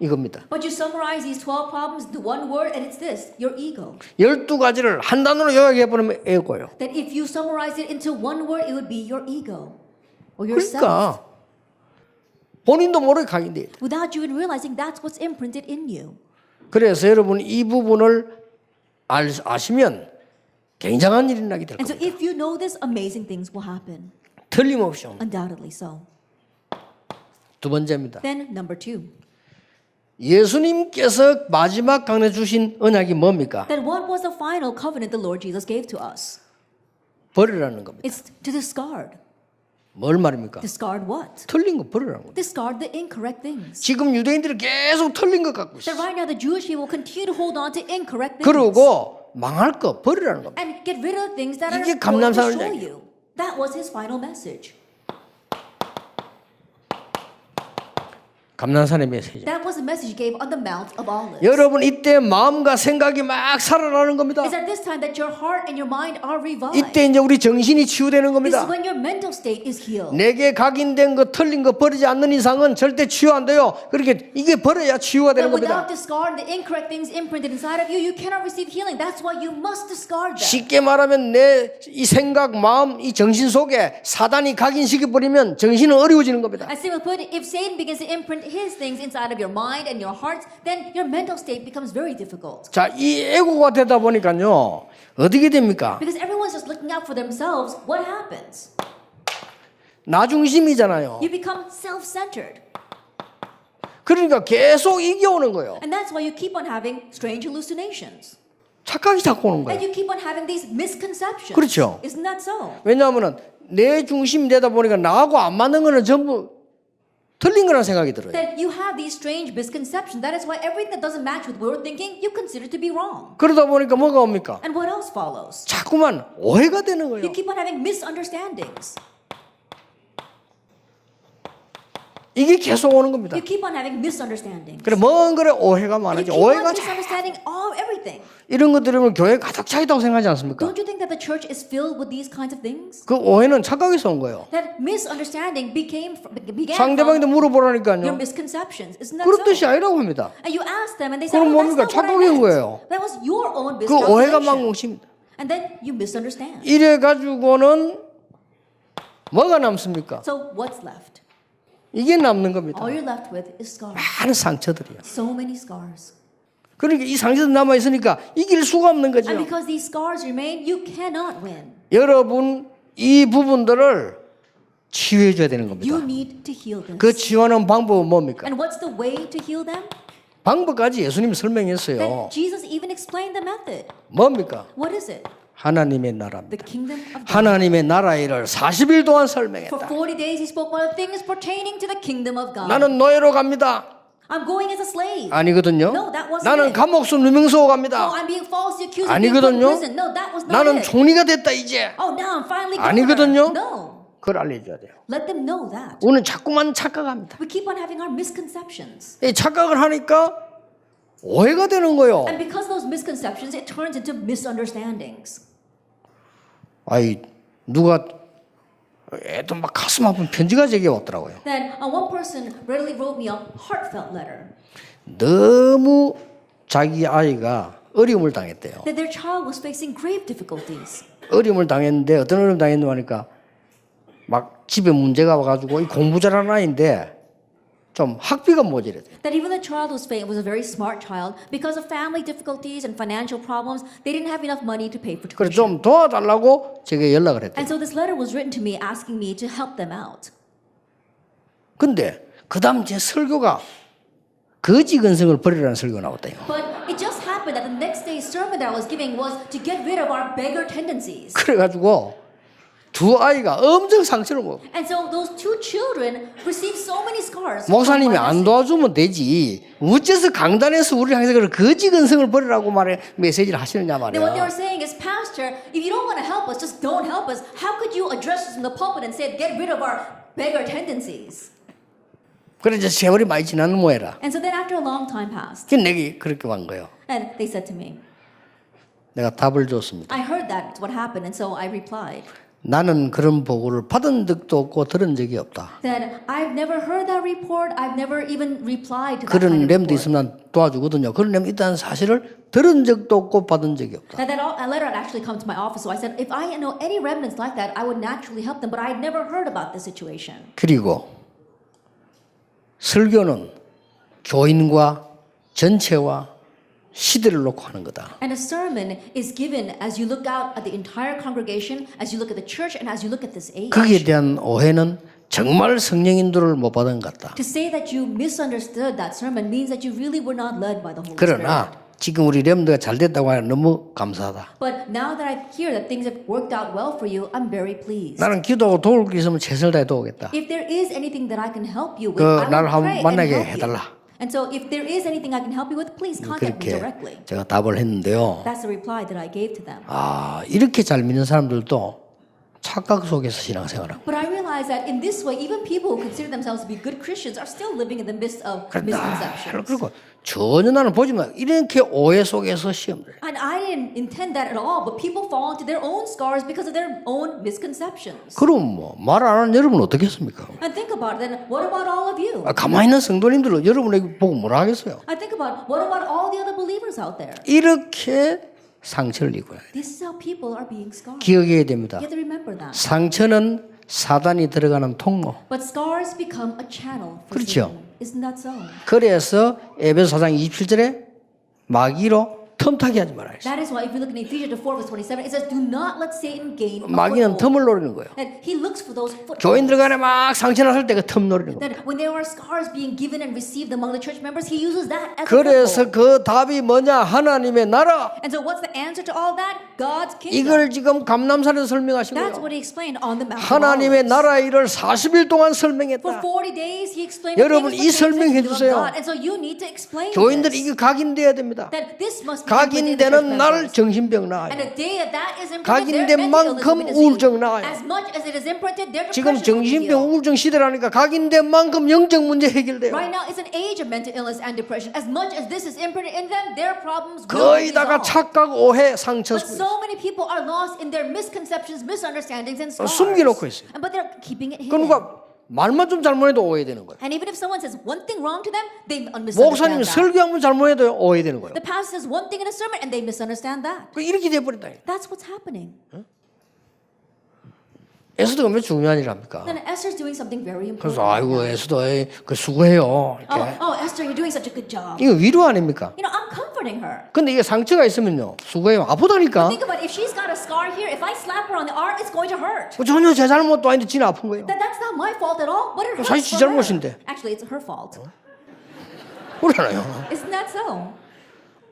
이겁니다. But you summarize these 12 problems into one word, and it's this: your ego. 12가지를 한 단어로 요약해버리면 에고요. That if you summarize it into one word, it would be your ego or yourself. 그러니까 본인도 모르게 각인돼 있다. Without you even realizing, that's what's imprinted in you. 그래서 여러분 이 부분을 아시면 굉장한 일이 나게 될 And so 겁니다. if you know this, amazing things will happen. 틀림없이. Undoubtedly so. 두 번째입니다. Then number 2. 예수님께서 마지막 강론에 주신 언약이 뭡니까? Then what was the final covenant the Lord Jesus gave to us? 버리라는 겁니다. It's to discard. 뭘 말입니까? Discard what? 틀린 거 버리라는 겁니다. Discard the incorrect things. 지금 유대인들이 계속 틀린 것 갖고 That 있어요. right now the Jewish people continue to hold on to incorrect things. 그리고 망할 거 버리라는 겁니다. And get rid of things that are 이게 going to 감람산을 show 얘기해요. you. That was his final message. 감난산의 메시지. That was the message he gave on the Mount of Olives. 여러분 이때 마음과 생각이 막 살아나는 겁니다. It's at this time that your heart and your mind are revived. 이때 이제 우리 정신이 치유되는 This 겁니다. is when your mental state is healed. 내게 각인된 거 틀린 거 버리지 않는 이상은 절대 치유 안 돼요. 그렇게 이게 버려야 치유가 되는 But 겁니다. without discarding the incorrect things imprinted inside of you, you cannot receive healing. That's why you must discard them. 쉽게 말하면 내 이 생각, 마음, 이 정신 속에 사단이 각인시켜 버리면 정신은 어려워지는 겁니다. As simply put, if Satan begins to imprint his things inside of your mind and your hearts, then your mental state becomes very difficult. 자, 이 에고가 되다 보니까요. 어떻게 됩니까? Because everyone's just looking out for themselves, what happens? 나 중심이잖아요. You become self-centered. 그러니까 계속 이겨오는 거예요. And that's why you keep on having strange hallucinations. 착각이 자꾸 오는 And 거예요. you keep on having these misconceptions. 그렇죠. Isn't that so? 왜냐하면 내 중심이 되다 보니까 나하고 안 맞는 거는 전부 틀린 거라는 생각이 들어요. That you have these strange misconceptions. That is why everything that doesn't match with what you're thinking, you consider to be wrong. 그러다 보니까 뭐가 옵니까? And what else follows? 자꾸만 오해가 되는 거예요. You keep on having misunderstandings. 이게 계속 오는 겁니다. You keep on having misunderstandings. 그래 뭔 그래 오해가 You 많아지. keep on 오해가 misunderstanding all everything. 이런 것 들으면 교회 가득 차 있다고 생각하지 않습니까? Don't you think that the church is filled with these kinds of things? 그 오해는 착각에서 온 거예요. That misunderstanding began 상대방한테 from your 물어보라니까요. misconceptions. Isn't that 그런 뜻이 so? 아니라고 합니다. And you ask them and they say, 그럼 oh, that's 뭡니까? not what I 착각인 meant. 거예요. That was your own 그 오해가 miscalculation. 망공십니다. And then you misunderstand. 이래 가지고는 뭐가 남습니까? So what's left? 이게 남는 겁니다. All you're left with is scars. 많은 상처들이야. So many scars. 그러니까 이 상처들 남아 있으니까 이길 수가 없는 거죠. And because these scars remain, you cannot win. 여러분 이 부분들을 치유해 줘야 되는 겁니다. You need to heal this. 그 치유하는 방법은 뭡니까? And what's the way to heal them? 방법까지 예수님이 설명했어요. Then Jesus even explained the method. 뭡니까? What is it? 하나님의 나라입니다. The kingdom of God. 하나님의 나라 일을 40일 동안 For 설명했다. 40 days he spoke about things pertaining to the kingdom of God. 나는 노예로 갑니다. I'm going as a slave. 아니거든요. No, that wasn't 나는 it. 감옥수 누명서 Oh, 갑니다. I'm being falsely accused of being put in 아니거든요. prison. No, that was not 나는 it. 총리가 됐다 이제. Oh, now I'm finally 아니거든요. governor. No. 그걸 알려줘야 돼요. Let them know that. 우리는 자꾸만 착각합니다. We keep on having our misconceptions. 이 착각을 하니까 오해가 되는 거예요. And because of those misconceptions, it turns into misunderstandings. 아이 누가 애도 막 가슴 아픈 편지가 제게 왔더라고요. Then one person readily wrote me a heartfelt letter 너무 자기 아이가 어려움을 당했대요. that their child was facing grave difficulties. 어려움을 당했는데 어떤 어려움 당했냐고 하니까 막 집에 문제가 와가지고 이 공부 잘하는 아이인데 좀 학비가 모자라요. That even the child was a very smart child. Because of family difficulties and financial problems, they didn't have enough money to pay for 그래서 tuition. 좀 도와달라고 제게 연락을 했대요. And so this letter was written to me asking me to help them out. 근데 그 다음 제 설교가 거지 근성을 버리라는 설교가 나왔대요. But it just happened that the next day's sermon that I was giving was to get rid of our beggar tendencies. 그래가지고 두 아이가 엄청 상처를 먹고 And so those two children received so many scars. 목사님이 from my 안 message. 도와주면 되지 어째서 강단에서 우리 향해서 그 거지 근성을 버리라고 말해 메시지를 하시느냐 Then what they were 말이야. saying is, Pastor, if you don't want to help us, just don't help us. How could you address us from the pulpit and say, get rid of our beggar tendencies? 그래 이제 세월이 많이 지난 모해라. And so then after a long time passed, 그 내게 그렇게 한 거예요. and they said to me, 내가 답을 줬습니다. I heard that's what happened, and so I replied 나는 그런 보고를 받은 적도 없고 들은 적이 없다. that I've never heard that report. I've never even replied to that kind 그런 of 렘도 report. 있으면 난 도와주거든요. 그런 렘 있다는 사실을 들은 적도 없고 받은 적이 없다. A letter had actually come to my office, so I said, if I know any remnants like that, I would naturally help them, but I'd never heard about this situation. 그리고 설교는 교인과 전체와 시대를 놓고 하는 거다. And a sermon is given as you look out at the entire congregation, as you look at the church, and as you look at this age. 거기에 대한 오해는 정말 성령 인도를 못 받은 것 같다. To say that you misunderstood that sermon means that you really were not led by the Holy 그러나 Spirit. 지금 우리 렘드가 잘 됐다고 하니 너무 감사하다. But now that I hear that things have worked out well for you, I'm very pleased. 나는 기도하고 도울 게 있으면 최선을 다해 도우겠다. If there is anything that I can help you with, 그 I 나를 will 한번 pray and 만나게 help 해달라. you. And so if there is anything I can help you with, please contact me 그렇게 directly. 제가 답을 했는데요. That's the reply that I gave to them. 아 이렇게 잘 믿는 사람들도 착각 속에서 신앙생활하고 But I realize that in this way, even people who consider themselves to be good Christians are still living in the midst of misconceptions. 그리고 전혀 나는 보지만 이렇게 오해 속에서 시험을 And I didn't intend that at all, but people fall into their own scars because of their own misconceptions. 그럼 뭐 말 안 하는 여러분 어떻게 했습니까? And think about it, then what about all of you? 가만히 있는 성도님들 여러분에게 보고 뭐라 하겠어요? I think about what about all the other believers out there? 이렇게 상처를 입고요. This is how people are being scarred. 기억해야 됩니다. You have to remember that. 상처는 사단이 들어가는 통로. But scars become a channel for 그렇죠. Satan. Isn't that so? 그래서 에베소 4장 27절에 마귀로 틈타게 하지 말아요. That is why if we look in Ephesians 4 verse 27, it says, do not let Satan gain a 마귀는 foothold. 틈을 노리는 거예요. And he looks for those 교인들 footholds. 간에 막 상처 났을 때 그 틈 노리는 거예요. That when there are scars being given and received among the church members, he uses that as a 그래서 그 foothold. 답이 뭐냐? 하나님의 나라. And so what's the answer to all that? God's kingdom. 이걸 지금 감남산에서 설명하신 That's 거예요. what he explained on the Mount of 하나님의 Olives. 나라의 일을 40일 동안 For 설명했다. 40 days he explained 여러분, 이 the things of 설명해 the kingdom of 주세요. God. And so you need to explain 교인들 this. 이게 각인돼야 됩니다. That this must be within the church 각인되는 날 members. 정신병 And 나아요. a day that is imprinted, 각인된 their mental illness 만큼 will be 우울증 diseased. 나아요. As much as it is imprinted, their 지금 depression will be 정신병 healed. 우울증 시대라니까 각인된 만큼 영적 문제 해결돼요. Right now, it's an age of mental illness and depression. As much as this is imprinted in them, their problems will be 거의 다가 resolved. 착각, 오해, 상처 But so many people are lost in their misconceptions, misunderstandings, and scars. 숨겨놓고 있어요. But they're keeping it hidden. 그러니까 말만 좀 잘못해도 오해되는 거예요. And even if someone says one thing wrong to them, they misunderstand 목사님이 that. 설교 한번 잘못해도 오해되는 거예요. The pastor says one thing in a sermon, and they misunderstand that. 이렇게 돼버린다. That's what's happening. 에스더가 왜 중요한 일 합니까? Then Esther's doing something very important. 그래서 아이고 에스더 그 수고해요. 이렇게. Esther, you're doing such a good job. 이거 위로 아닙니까? You know, I'm comforting her. 근데 이게 상처가 있으면요 수고해요 아프다니까. Think about it. If she's got a scar here, if I slap her on the arm, it's going to hurt. 전혀 제 잘못도 아닌데 지는 아픈 거예요. That's not my fault at all. But it hurts 사실 지 for her. 잘못인데. Actually, it's her fault. 그러잖아요. Isn't that so?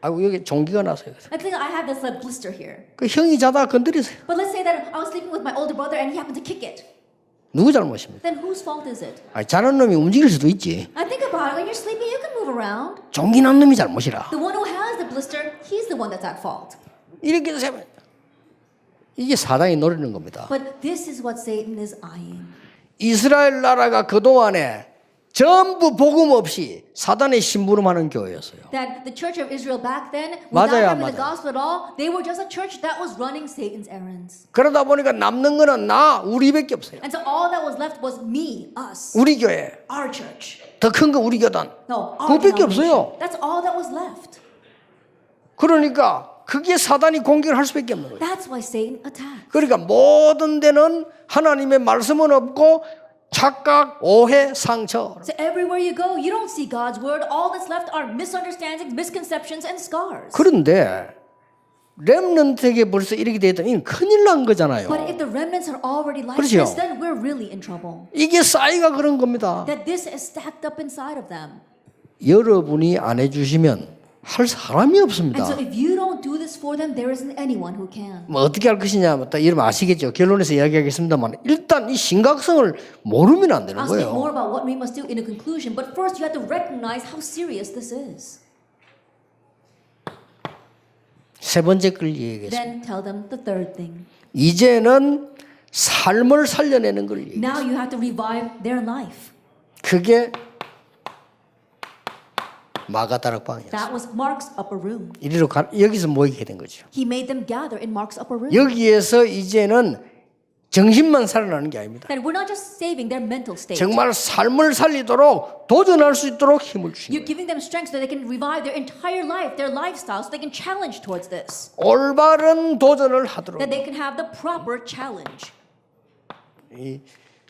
아이고 여기 종기가 났어요. I think I have this blister here. 그 형이 자다가 건드리세요. But let's say that I was sleeping with my older brother and he happened to kick it. 누구 잘못입니까? Then whose fault is it? 아니, 자는 놈이 움직일 수도 있지. I think about it. When you're sleeping, you can move around. 종기 난 놈이 잘못이라. The one who has the blister, he's the one that's at fault. 이렇게 되면 이게 사단이 노리는 겁니다. But this is what Satan is eyeing. 이스라엘 나라가 그동안에 전부 복음 없이 사단의 심부름하는 교회였어요. That the church of Israel back then, 맞아요, without having the 맞아요. gospel at all, they were just a church that was running Satan's errands. 그러다 보니까 남는 거는 나 우리밖에 없어요. And so all that was left was me, us, 우리 교회 our church. 더 큰 거 우리 교단 No, our 그것밖에 denomination. 없어요. That's all that was left. 그러니까 그게 사단이 공격을 할 수밖에 없는 거예요. That's why Satan attacked. 그러니까 모든 데는 하나님의 말씀은 없고 착각, 오해, 상처. So everywhere you go, you don't see God's word. All that's left are misunderstandings, misconceptions, and scars. 그런데 렘넌트에게 벌써 이렇게 되었다면 이건 큰일 난 거잖아요. But if the remnants are already like 그렇죠. this, then we're really in trouble. 이게 싸이가 그런 겁니다. That this is stacked up inside of them. 여러분이 안 해주시면 할 사람이 And 없습니다. so if you don't do this for them, there isn't anyone who can. 뭐 어떻게 할 것이냐, 여러분 아시겠죠? 결론에서 이야기하겠습니다만 일단 이 심각성을 모르면 안 되는 I'll speak 거예요. more about what we must do in a conclusion, but first you have to recognize how serious this is. 세 번째 걸 얘기했습니다. Then tell them the third thing. 이제는 삶을 살려내는 걸 얘기해요. Now you have to revive their life. 그게 마가다락방이었어요. That was Mark's upper room. 이리로 여기서 모이게 된 거죠. He made them gather in Mark's upper room. 여기에서 이제는 정신만 살아나는 게 아닙니다. That we're not just saving their mental state. 정말 삶을 살리도록 도전할 수 있도록 힘을 주시는 You're giving them strength so that they can revive their entire life, their lifestyle, so they can challenge towards this. 올바른 도전을 하도록 That they can have the proper challenge. 이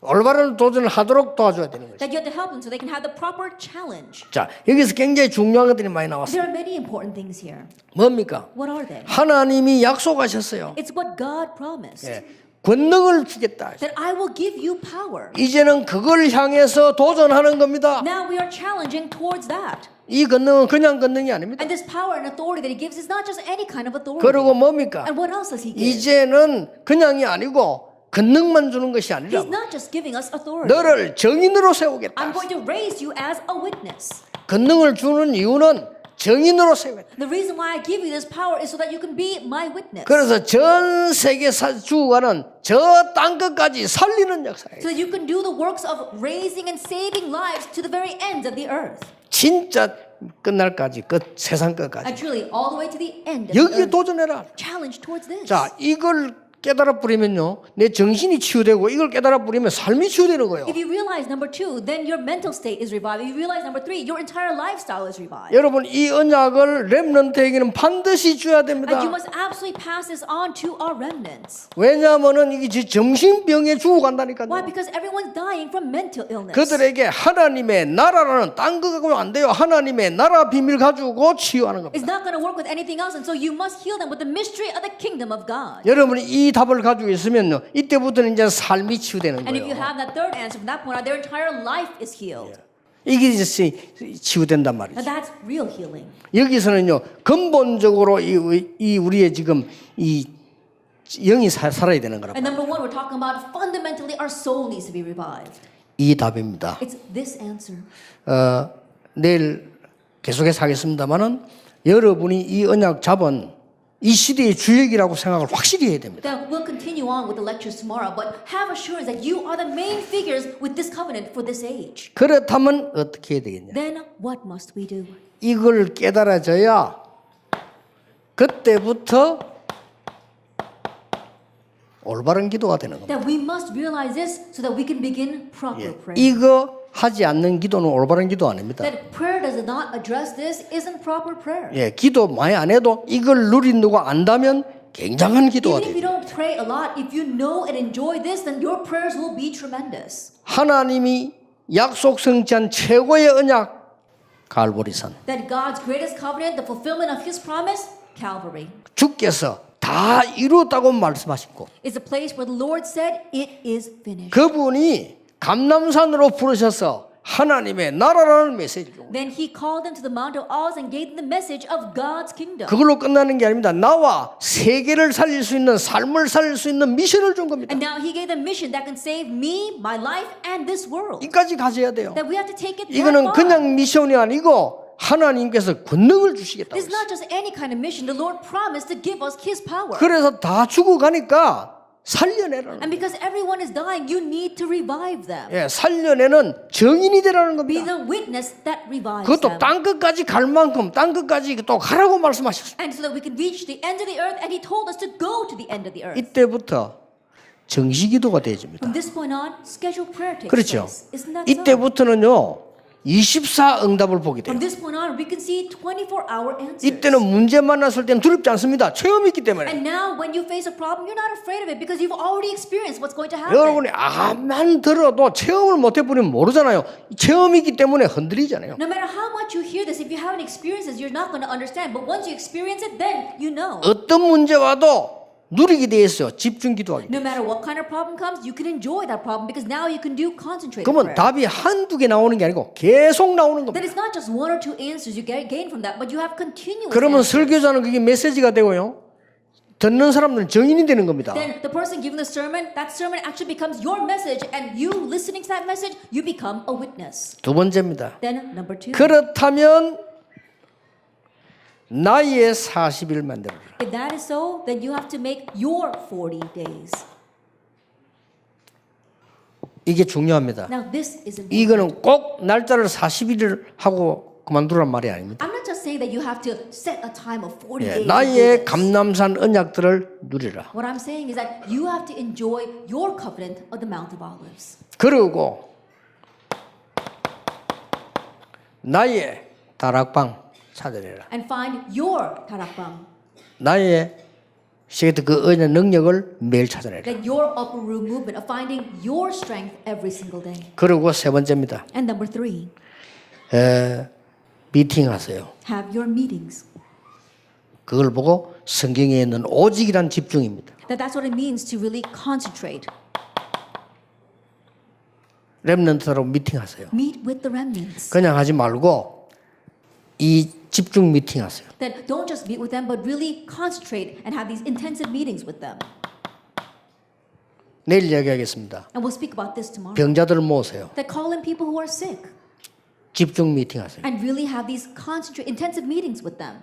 올바른 도전을 하도록 도와줘야 되는 거죠. That you have to help them so they can have the proper challenge. 자, 여기서 굉장히 중요한 것들이 많이 나왔어요. There are many important things here. 뭡니까? What are they? 하나님이 약속하셨어요. It's what God promised. 예, 권능을 주겠다. That I will give you power. 이제는 그걸 향해서 도전하는 겁니다. Now we are challenging towards that. 이 권능은 그냥 권능이 아닙니다. And this power and authority that he gives is not just any kind of authority. 그리고 뭡니까? And what else does he give? 이제는 그냥이 아니고 권능만 주는 것이 아니라 He's not just giving us authority. 너를 증인으로 세우겠다. I'm going to raise you as a witness. 권능을 주는 이유는 증인으로 세우겠다. The reason why I give you this power is so that you can be my witness. 그래서 전 세계 주가는 저 땅끝까지 살리는 역사예요. So that you can do the works of raising and saving lives to the very ends of the earth. 진짜 끝날까지 세상 끝까지 And truly, all the way to the end of the 여기에 earth. 도전해라. Challenge towards this. 자, 이걸 깨달아 버리면요, 내 정신이 치유되고 이걸 깨달아 버리면 삶이 치유되는 거예요. If you realize number 2, then your mental state is revived. If you realize number 3, your entire lifestyle is revived. 여러분 이 언약을 렘넌트에게는 반드시 줘야 됩니다. And you must absolutely pass this on to our remnants. 왜냐하면은 이게 정신병에 Why? 죽어간다니까요. Because everyone's dying from mental illness. 그들에게 하나님의 나라라는 딴 거 가지고 안 돼요. 하나님의 나라 비밀 가지고 치유하는 It's 겁니다. not going to work with anything else, and so you must heal them with the mystery of the kingdom of God. 여러분이 이 답을 가지고 있으면요, 이때부터는 이제 삶이 치유되는 And if you 거예요. have that third answer from that point on, their entire life is healed. 이게 이제 치유된단 Now 말이죠. that's real healing. 여기서는요, 근본적으로 이 우리의 지금 이 영이 살아야 되는 거라. And number 1, we're talking about fundamentally our soul needs to be revived. 이 답입니다. It's this answer. 내일 계속해서 하겠습니다만은 여러분이 이 언약 잡은 이 시대의 주역이라고 생각을 확실히 해야 됩니다. Then we'll continue on with the lectures tomorrow, but have assurance that you are the main figures with this covenant for this age. 그렇다면 어떻게 해야 되겠냐? Then what must we do? 이걸 깨달아져야 그때부터 올바른 기도가 되는 겁니다. That we must realize this so that we can begin proper prayer. 이거 하지 않는 기도는 올바른 기도 아닙니다. That prayer does not address this isn't proper prayer. 예, 기도 많이 안 해도 이걸 누린다고 안다면 굉장한 기도가 Even if you 돼요. don't pray a lot, if you know and enjoy this, then your prayers will be tremendous. 하나님이 약속 성취한 최고의 언약 갈보리산. That God's greatest covenant, the fulfillment of His promise, Calvary, 주께서 다 이루었다고 말씀하신 곳. is a place where the Lord said, "It is finished." 그분이 감람산으로 부르셔서 하나님의 나라라는 메시지를 준 거예요. Then He called them to the Mount of Olives and gave them the message of God's kingdom. 그걸로 끝나는 게 아닙니다. 나와 세계를 살릴 수 있는 삶을 살릴 수 있는 미션을 준 겁니다. And now He gave them mission that can save me, my life, and this world. 이까지 가져야 돼요. That we have to take it that 이거는 far. 그냥 미션이 아니고 하나님께서 권능을 주시겠다고 This is 했어요. not just any kind of mission. The Lord promised to give us His power. 그래서 다 죽어가니까 살려내라는 And because everyone is dying, you need to revive them. 거예요. 예, 살려내는 정인이 되라는 Be 겁니다. the witness that revives 그것도 them. 땅끝까지 갈 만큼 땅끝까지 또 가라고 말씀하셨어요. And so that we can reach the end of the earth, and He told us to go to the end of the earth. 이때부터 정시기도가 되어집니다. From this point on, scheduled prayer takes 그렇죠. place. Isn't that so? 이때부터는요, 24 응답을 보게 돼요. From this point on, we can see 24-hour answers. 이때는 문제 만났을 때는 두렵지 않습니다. 체험이 있기 때문에. And now, when you face a problem, you're not afraid of it because you've already experienced what's going to happen. 여러분이 암만 들어도 체험을 못 해보면 모르잖아요. 체험이기 때문에 흔들리잖아요. No matter how much you hear this, if you haven't experienced this, you're not going to understand. But once you experience it, then you know. 어떤 문제 와도 누리게 돼 있어요. 집중 기도하기. No matter what kind of problem comes, you can enjoy that problem because now you can do concentrated 그러면 prayer. 답이 한두 개 나오는 게 아니고 계속 나오는 겁니다. Then it's not just one or two answers you gain from that, but you have continuous 그러면 answers. 설교자는 그게 메시지가 되고요. 듣는 사람들은 증인이 되는 겁니다. Then the person giving the sermon, that sermon actually becomes your message, and you listening to that message, you become a witness. 두 번째입니다. Then number two, 그렇다면 나의 40일 만들어라. if that is so, then you have to make your 40 days. 이게 중요합니다. Now this is important. 이거는 꼭 날짜를 40일을 하고 그만두란 말이 아닙니다. I'm not just saying that you have to set a time of 40 예, days. to do 나의 this. 감남산 언약들을 누리라. What I'm saying is that you have to enjoy your covenant of the Mount of Olives. 그리고 나의 다락방 찾아내라. And find your tarakbam, 나의 시계트 그 언약 능력을 매일 찾아내라. that your upper room movement of finding your strength every single day. 그리고 세 번째입니다. And number three, 미팅하세요. have your meetings. 그걸 보고 성경에 있는 오직이란 집중입니다. That's what it means to really concentrate. 렘넌트로 미팅하세요. Meet with the remnants. 그냥 하지 말고 이 집중 미팅하세요. Then don't just meet with them, but really concentrate and have these intensive meetings with them. 내일 이야기하겠습니다. And we'll speak about this tomorrow. 병자들을 모으세요. That call in people who are sick 집중 미팅하세요. and really have these intensive meetings with them.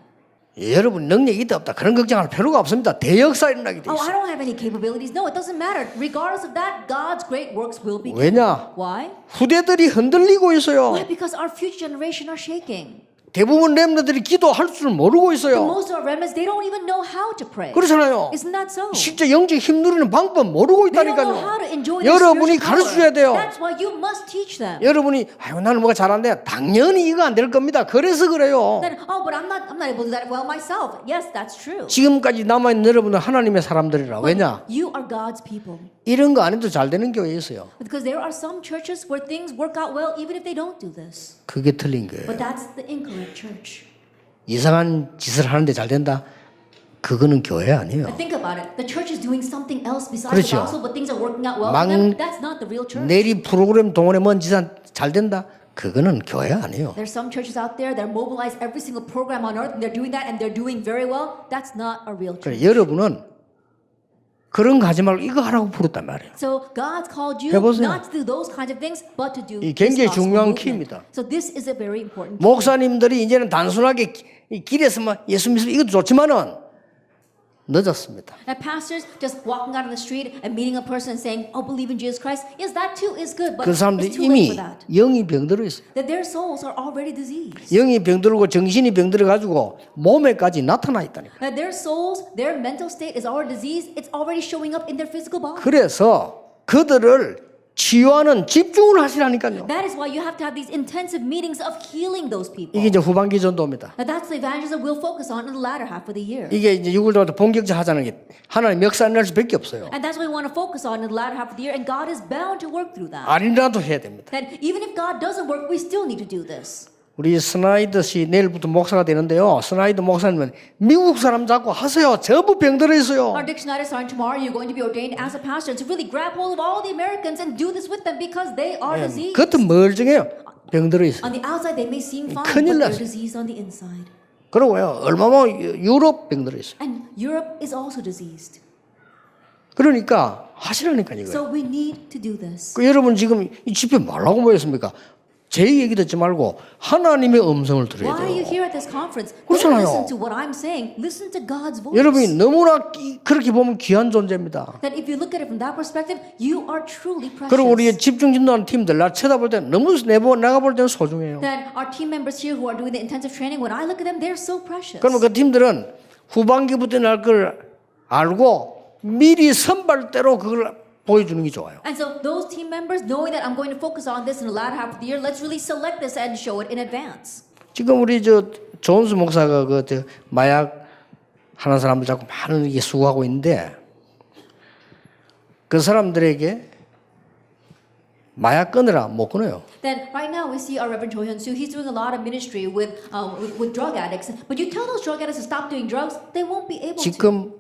여러분 능력이 있다 없다 그런 걱정할 필요가 없습니다. 대역사 일어나게 돼 Oh, I 있어요. don't have any capabilities. No, it doesn't matter. Regardless of that, God's great works will be. 왜냐? Why? 후대들이 흔들리고 있어요. Why? Because our future generation are shaking. 대부분 렘너들이 기도할 줄 모르고 있어요. Most of our remnants, they don't even know how to pray. 그렇잖아요. Isn't that so? 실제 영적 힘 누리는 방법 모르고 They don't know how to 있다니까요. enjoy their 여러분이 spiritual 가르쳐줘야 power. 돼요. That's why you must teach them. 여러분이 아유 나는 뭐가 잘한대. 당연히 이거 안 될 겁니다. 그래서 그래요. Then, oh, but I'm not able to do that well myself. Yes, that's true. 지금까지 남아있는 여러분은 하나님의 사람들이라. 왜냐? You are God's people. 이런 거 안 해도 잘 되는 교회 있어요. Because there are some churches where things work out well even if they don't do this. 그게 틀린 거예요. But that's the incorrect church. 이상한 짓을 하는데 잘 된다? 그거는 교회 아니에요. Think about it. The church is doing something else besides 그렇죠. the gospel, but things are working out well 망- for them. That's not the real church. 내리 프로그램 동원에 뭔 짓은 잘 된다? 그거는 교회 아니에요. There's some churches out there that mobilize every single program on earth and they're doing that and they're doing very well. That's not a real church. 그래, 여러분은 그런 거 하지 말고 이거 하라고 부르단 말이에요. So God's called you 해보세요. not to do those kinds of things, but to do 이 this 굉장히 gospel 중요한 movement. 키입니다. So this is a very important. 목사님들이 이제는 단순하게 이 길에서만 예수 믿으면 이것도 좋지만은 늦었습니다. And pastors just walking out on the street and meeting a person and saying, "Oh, believe in Jesus Christ." Yes, that too is good, but 그 사람들이 it's too late 이미 for that. 영이 병들어 있어요. That their souls are already diseased. 영이 병들고 정신이 병들어 가지고 몸에까지 나타나 있다니까. That their souls, their mental state is already diseased. It's already showing up in their physical body. 그래서 그들을 치유하는 집중을 하시라니까요. That is why you have to have these intensive meetings of healing those people. 이게 이제 후반기 전도입니다. Now that's the evangelism we'll focus on in the latter half of the year. 이게 이제 6월달부터 본격적 하자는 게 하나님 역사 낼 수밖에 없어요. And that's what we want to focus on in the latter half of the year, and God is bound to work through that. 아니라도 해야 됩니다. That even if God doesn't work, we still need to do this. 우리 스나이더 씨 내일부터 목사가 되는데요. 스나이더 목사님은 미국 사람 잡고 하세요. 전부 병들어 있어요. Our Dick Schneider starting tomorrow, you're going to be ordained as a pastor and to really grab hold of all the Americans and do this with them because they are diseased. 그것도 멀쩡해요. 병들어 있어요. On the outside, they may seem fine, 큰일 but they're 났어요. diseased on the inside. 그러고요. 얼마나 유럽 병들어 있어요. And Europe is also diseased. 그러니까 하시라니까요. 이거. So we need to do this. 그 여러분 지금 이 집회 뭐라고 모였습니까? 제 얘기 듣지 말고 하나님의 음성을 들어야 Why are you 돼요. here at this conference? Don't 그렇잖아요. listen to what I'm saying. Listen to God's voice. 여러분이 너무나 그렇게 보면 귀한 존재입니다. That if you look at it from that perspective, you are truly precious. 그리고 우리 집중 진도하는 팀들 나 쳐다볼 때 너무 내가 볼 때는 소중해요. That our team members here who are doing the intensive training, when I look at them, they're so precious. 그러면 그 팀들은 후반기부터 날 걸 알고 미리 선발대로 그걸 보여주는 게 좋아요. And so those team members, knowing that I'm going to focus on this in the latter half of the year, let's really select this and show it in advance. 지금 우리 존스 목사가 마약 하는 사람들 자꾸 많은 게 수고하고 있는데 그 사람들에게 마약 끊으라 못 끊어요. Then right now we see our Reverend Cho Hyun Soo. He's doing a lot of ministry with drug addicts. But you tell those drug addicts to stop doing drugs, they won't be able to. 지금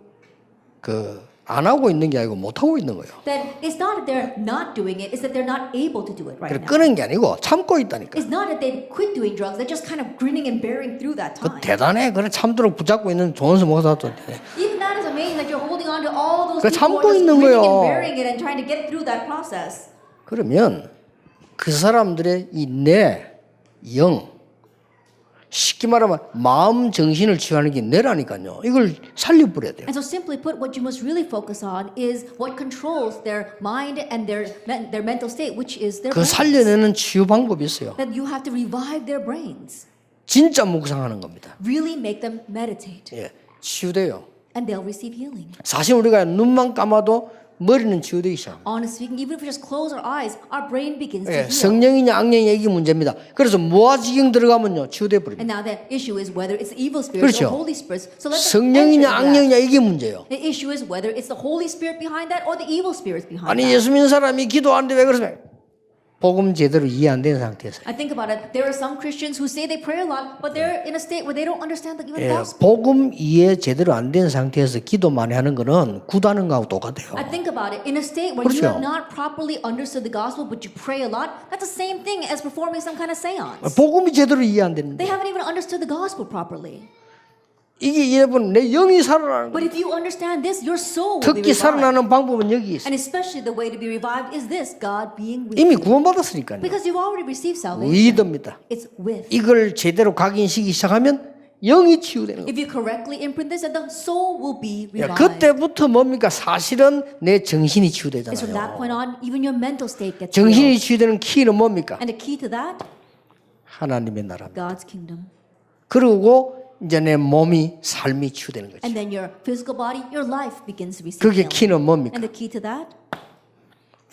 안 하고 있는 게 아니고 못 하고 있는 거예요. Then it's not that they're not doing it; it's that they're not able to do it right 그래 now. 끊은 게 아니고 참고 있다니까. It's not that they quit doing drugs; they're just kind of grinning and bearing through that 그 time. 대단해. 그래 참도록 붙잡고 있는 존스 목사도 Even that is amazing that you're holding on to all those 그 people who 참고 are just 있는 grinning 거예요. and bearing it and trying to get through that process. 그러면 그 사람들의 이 내 영 쉽게 말하면 마음 정신을 치유하는 게 뇌라니까요. 이걸 살려버려야 돼요. And so simply put, what you must really focus on is what controls their mind and their mental state, which is their 그 brains. 살려내는 치유 방법이 있어요. That you have to revive their brains. 진짜 묵상하는 겁니다. Really make them meditate. 예, 치유돼요. And they'll receive healing. 사실 우리가 눈만 감아도 머리는 치유되기 시작합니다. Honestly speaking, even if we just close our eyes, our brain begins to 예, heal. 성령이냐 악령이냐 이게 문제입니다. 그래서 무아지경 들어가면요 치유돼 버립니다. And now the issue is whether it's the evil spirits 그렇죠. or Holy Spirits. So let's 성령이냐 enter into that. 악령이냐 이게 문제예요. The issue is whether it's the Holy Spirit behind that or the evil spirits behind 아니 that. 예수 믿는 사람이 기도하는데 왜 그러세요? 복음 제대로 이해 안 되는 상태에서. I think about it. There are some Christians who say they pray a lot, but they're in a state where they don't understand even the 예, gospel. 복음 이해 제대로 안 된 상태에서 기도 많이 하는 거는 구다는 거하고 똑같아요. I think about it. In a state where you 그렇죠. have not properly understood the gospel, but you pray a lot, that's the same thing as performing some kind of seance. 복음이 제대로 이해 안 되는데 They haven't even understood the gospel properly. 이게 여러분 내 영이 살아나는 But 거예요. if you understand this, your soul will be 특히 revived. 살아나는 방법은 여기 있어요. And especially the way to be revived is this, God being with 이미 you. 구원받았으니까요. Because you've already received salvation. 위드입니다. It's with. 이걸 제대로 각인시키기 시작하면 영이 치유되는 거예요. If you correctly imprint this, then the soul will be 야, revived. 그때부터 뭡니까? 사실은 내 정신이 It's from that 치유되잖아요. point on, even your mental state gets 정신이 healed. 치유되는 키는 뭡니까? And the key to that, 하나님의 나라입니다. God's kingdom. 그리고 이제 내 몸이 삶이 치유되는 거죠. And then your physical body, your life begins to receive 그게 healing. 키는 뭡니까? And the key to that,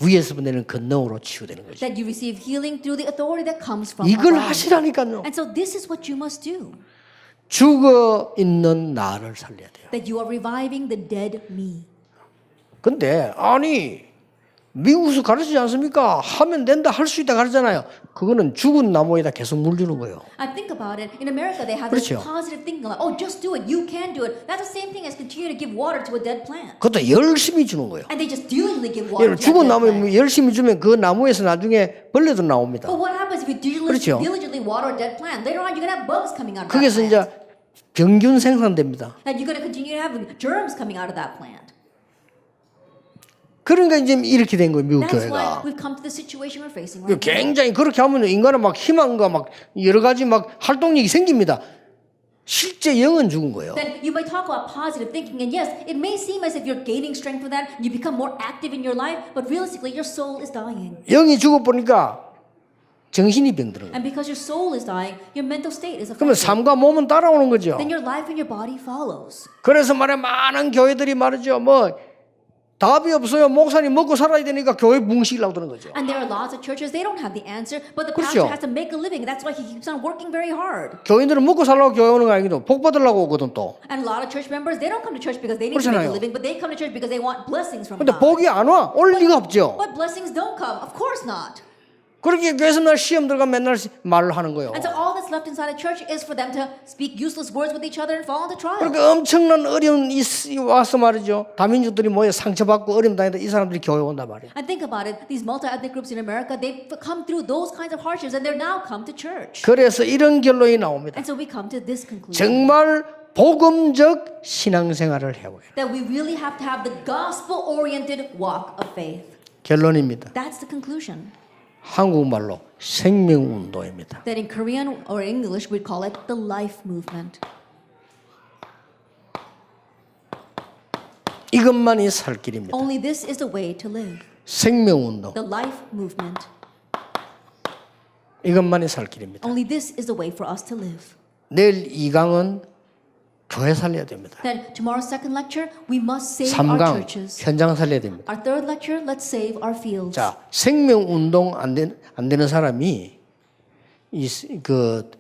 위에서 보내는 권능으로 치유되는 거죠. that you receive healing through the authority that comes from 이걸 above. 하시라니까요. And so this is what you must do. 죽어 있는 나를 살려야 돼요. That you are reviving the dead me. 근데 아니 미국에서 가르치지 않습니까? 하면 된다, 할 수 있다 가르치잖아요. 그거는 죽은 나무에다 계속 물 주는 거예요. I think about it. In America, they have this 그렇죠. positive thinking like, oh, just do it. You can do it. That's the same thing as continue to give water to a dead plant. 그것도 열심히 주는 거예요. And they just diligently give water 여러분, to that 죽은 dead 나무에 plant. 열심히 주면 그 나무에서 나중에 벌레도 나옵니다. But what happens if you 그렇죠. diligently water a dead plant? Later on, you're going to have bugs coming out of that 거기서 plant. 이제 병균 생산됩니다. And you're going to continue to have germs coming out of that plant. 그러니까 이제 이렇게 된 거예요, 미국 That's why 교회가. we've come to the situation we're facing right now. 굉장히 그렇게 하면 인간은 막 희망과 막 여러 가지 막 활동력이 생깁니다. 실제 영은 죽은 거예요. Then you might talk about positive thinking, and yes, it may seem as if you're gaining strength from that, and you become more active in your life, but realistically, your soul is dying. 영이 죽어보니까 정신이 병드는 거예요. And because your soul is dying, your mental state is 그러면 affected. 삶과 몸은 따라오는 거죠. Then your life and your body follows. 그래서 말해 많은 교회들이 말이죠. 뭐 답이 없어요. 목사님 먹고 살아야 되니까 교회 붕시려고 드는 거죠. And there are lots of churches, they don't have the answer, but the 그렇죠. pastor has to make a living. That's why he keeps on working very hard. 교인들은 먹고 살라고 교회 오는 거 아니고 복 받으려고 오거든 또. And a lot of church members, they don't come to church because they need to make 그렇잖아요. a living, but they come to church because they want blessings from 근데 God. 복이 안 와. 올 리가 없죠. But blessings don't come. Of course not. 그렇게 교회에서 날 시험 들어가 맨날 말을 하는 거예요. And so all that's left inside a church is for them to speak useless words with each other and fall into trials. 그러니까 엄청난 어려움이 와서 말이죠. 다민족들이 모여 상처받고 어려움 당해도 이 사람들이 교회 온단 말이에요. And think about it. These multi-ethnic groups in America, they've come through those kinds of hardships and they're now come to church. 그래서 이런 결론이 나옵니다. And so we come to this conclusion. 정말 복음적 신앙생활을 해야 해요. That we really have to have the gospel-oriented walk of faith. 결론입니다. That's the conclusion. 한국말로 생명운동입니다. That in Korean or English, we'd call it the life movement. 이것만이 살 길입니다. Only this is the way to live. 생명운동. The life movement. 이것만이 살 길입니다. Only this is the way for us to live. 내일 2강은 교회 살려야 됩니다. Then tomorrow's second lecture, we must save our 3강 churches. 현장 살려야 됩니다. Our third lecture, let's save our fields. 자, 생명 운동 안 되는 사람이 그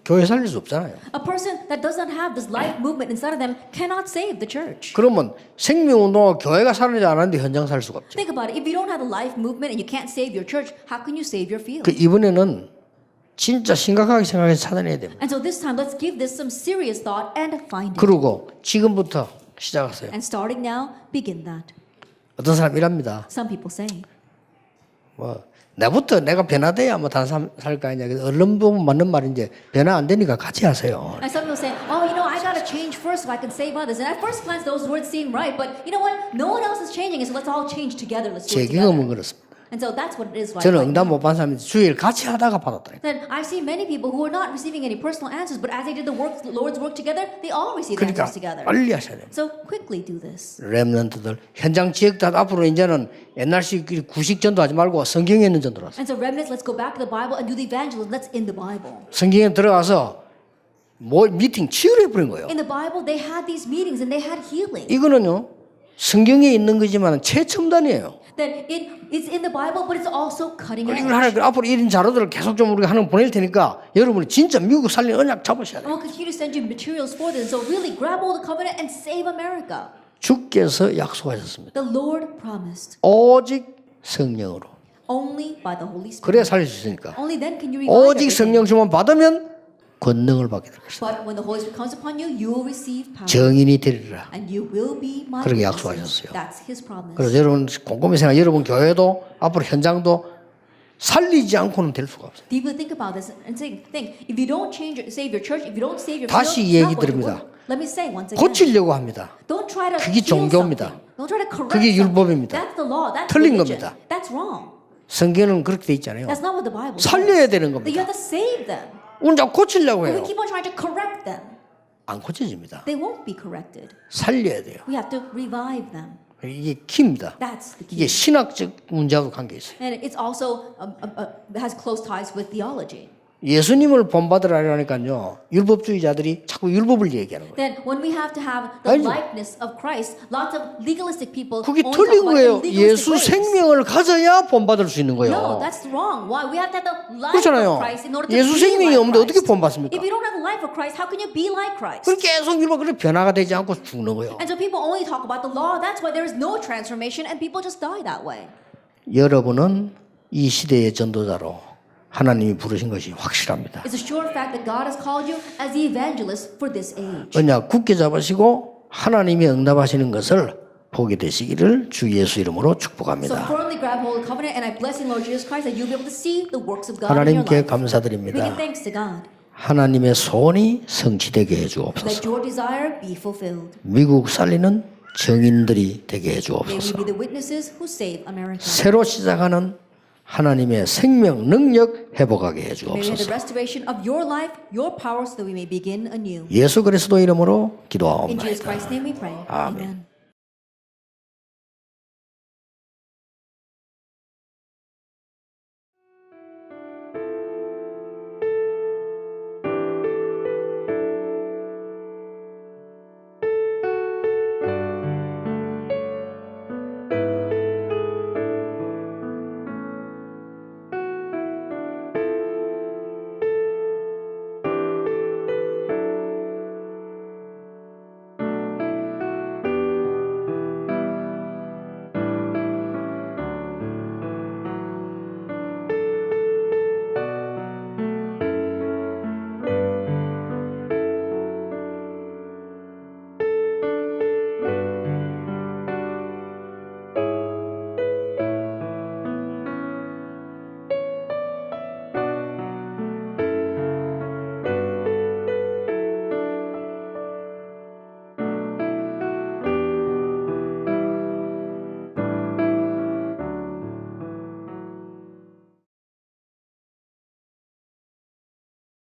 교회 살릴 수 없잖아요. A person that doesn't have this life movement inside of them cannot save the church. 그러면 생명 운동과 교회가 살지 않았는데 현장 살 수가 없죠. Think about it. If you don't have the life movement and you can't save your church, how can you save your field? 그 이번에는 진짜 심각하게 생각해서 찾아내야 됩니다. And so this time, let's give this some serious thought and find it. 그리고 지금부터 시작하세요. And starting now, begin that. 어떤 사람 이랍니다. Some people say, 뭐 나부터 내가 변화돼야 뭐 다른 사람 살 거 아니냐. 언론 보면 맞는 말인데 변화 안 되니까 같이 하세요. and some people say, oh, you know, I got to change first so I can save others. And at first glance, those words seem right, but you know what? No one else is changing, so let's all change together. Let's do 제 it together. 경험은 그렇습니다. And so that's what it is like. 저는 right 응답 now. 못 받은 사람이 주일 같이 하다가 받았다니까. Then I see many people who are not receiving any personal answers, but as they did the Lord's work together, they all received 그러니까 answers together. 빨리 하셔야 돼요. So quickly do this. 렘넌트들 현장 지역들 앞으로 이제는 옛날식 구식 전도하지 말고 성경에 있는 전도로 하세요. And so remnants, let's go back to the Bible and do the evangelism that's in the Bible. 성경에 들어가서 뭐 미팅 치유해 버린 거예요. In the Bible, they had these meetings and they had healing. 이거는요 성경에 있는 거지만 최첨단이에요. That it's in the Bible, but it's also cutting edge. 이걸 하나 앞으로 이런 자료들을 계속 좀 우리가 하나 보낼 테니까 여러분이 진짜 미국 살리는 언약 잡으셔야 And 돼요. we'll continue to send you materials for this. So really grab hold of the covenant and save America. 주께서 약속하셨습니다. The Lord promised 오직 성령으로. only by the Holy Spirit. 그래야 살릴 수 있으니까. Only then can you revive 오직 everything. 성령 주만 받으면 권능을 받게 될 것이다. But when the Holy Spirit comes upon you, you will receive power. 정인이 되리라. And you will be my 그렇게 witnesses. 약속하셨어요. That's His promise. 그래서 여러분 곰곰이 생각, 여러분 교회도 앞으로 현장도 살리지 않고는 될 수가 없어요. Deeply think about this and think. If you don't save your church, if you don't save your 다시 field, it's not 얘기 going to 드립니다. work. Let me say once again. 고치려고 합니다. Don't try to 그게 heal 종교입니다. something. Don't try to correct 그게 something. 율법입니다. That's the law. That's 틀린 religion. 겁니다. That's wrong. 성경은 그렇게 돼 있잖아요. That's not what the Bible 살려야 되는 says. That you 겁니다. have to save them. 오늘 자꾸 고치려고 But we 해요. keep on trying to correct them. 안 고쳐집니다. They won't be corrected. 살려야 돼요. We have to revive them. 이게 키입니다. That's the 이게 key. 신학적 문제하고 관계 있어요. And it's also has close ties with theology. 예수님을 본받으라니까요. 율법주의자들이 자꾸 율법을 얘기하는 거예요. Then when we have to have the 아니죠. likeness of Christ, lots of legalistic people 그게 only talk 틀린 about 거예요. the legalistic 예수 ways. 생명을 가져야 본받을 수 있는 No, 거예요. that's wrong. Why? We have to have the life 그렇잖아요. of Christ in order to 예수 be 생명이 like 없는데 어떻게 Christ. 본받습니까? If you don't have the life of Christ, how can you be like Christ? 그렇게 계속 율법 그래 변화가 되지 않고 죽는 거예요. And so people only talk about the law. That's why there is no transformation and people just die that way. 여러분은 이 시대의 전도자로 하나님이 부르신 것이 확실합니다. It's a sure fact that God has called you as the evangelist for this age. 언약 굳게 잡으시고 하나님이 응답하시는 것을 보게 되시기를 주 예수 이름으로 So 축복합니다. firmly grab hold of the covenant, and I bless in Lord Jesus Christ that you'll be able to see the works of God in your 하나님께 life. We 감사드립니다. give thanks to God. 하나님의 소원이 성취되게 Let 해주옵소서. your desire be fulfilled. 미국 살리는 정인들이 되게 May we 해주옵소서. be the witnesses who save America. 새로 시작하는 하나님의 생명 능력 회복하게 May we have the 해주옵소서. restoration of your life, your power, so that we may begin anew. 예수 그리스도 이름으로 In Jesus 기도하옵나이다. Christ's name we pray. 아멘. Amen.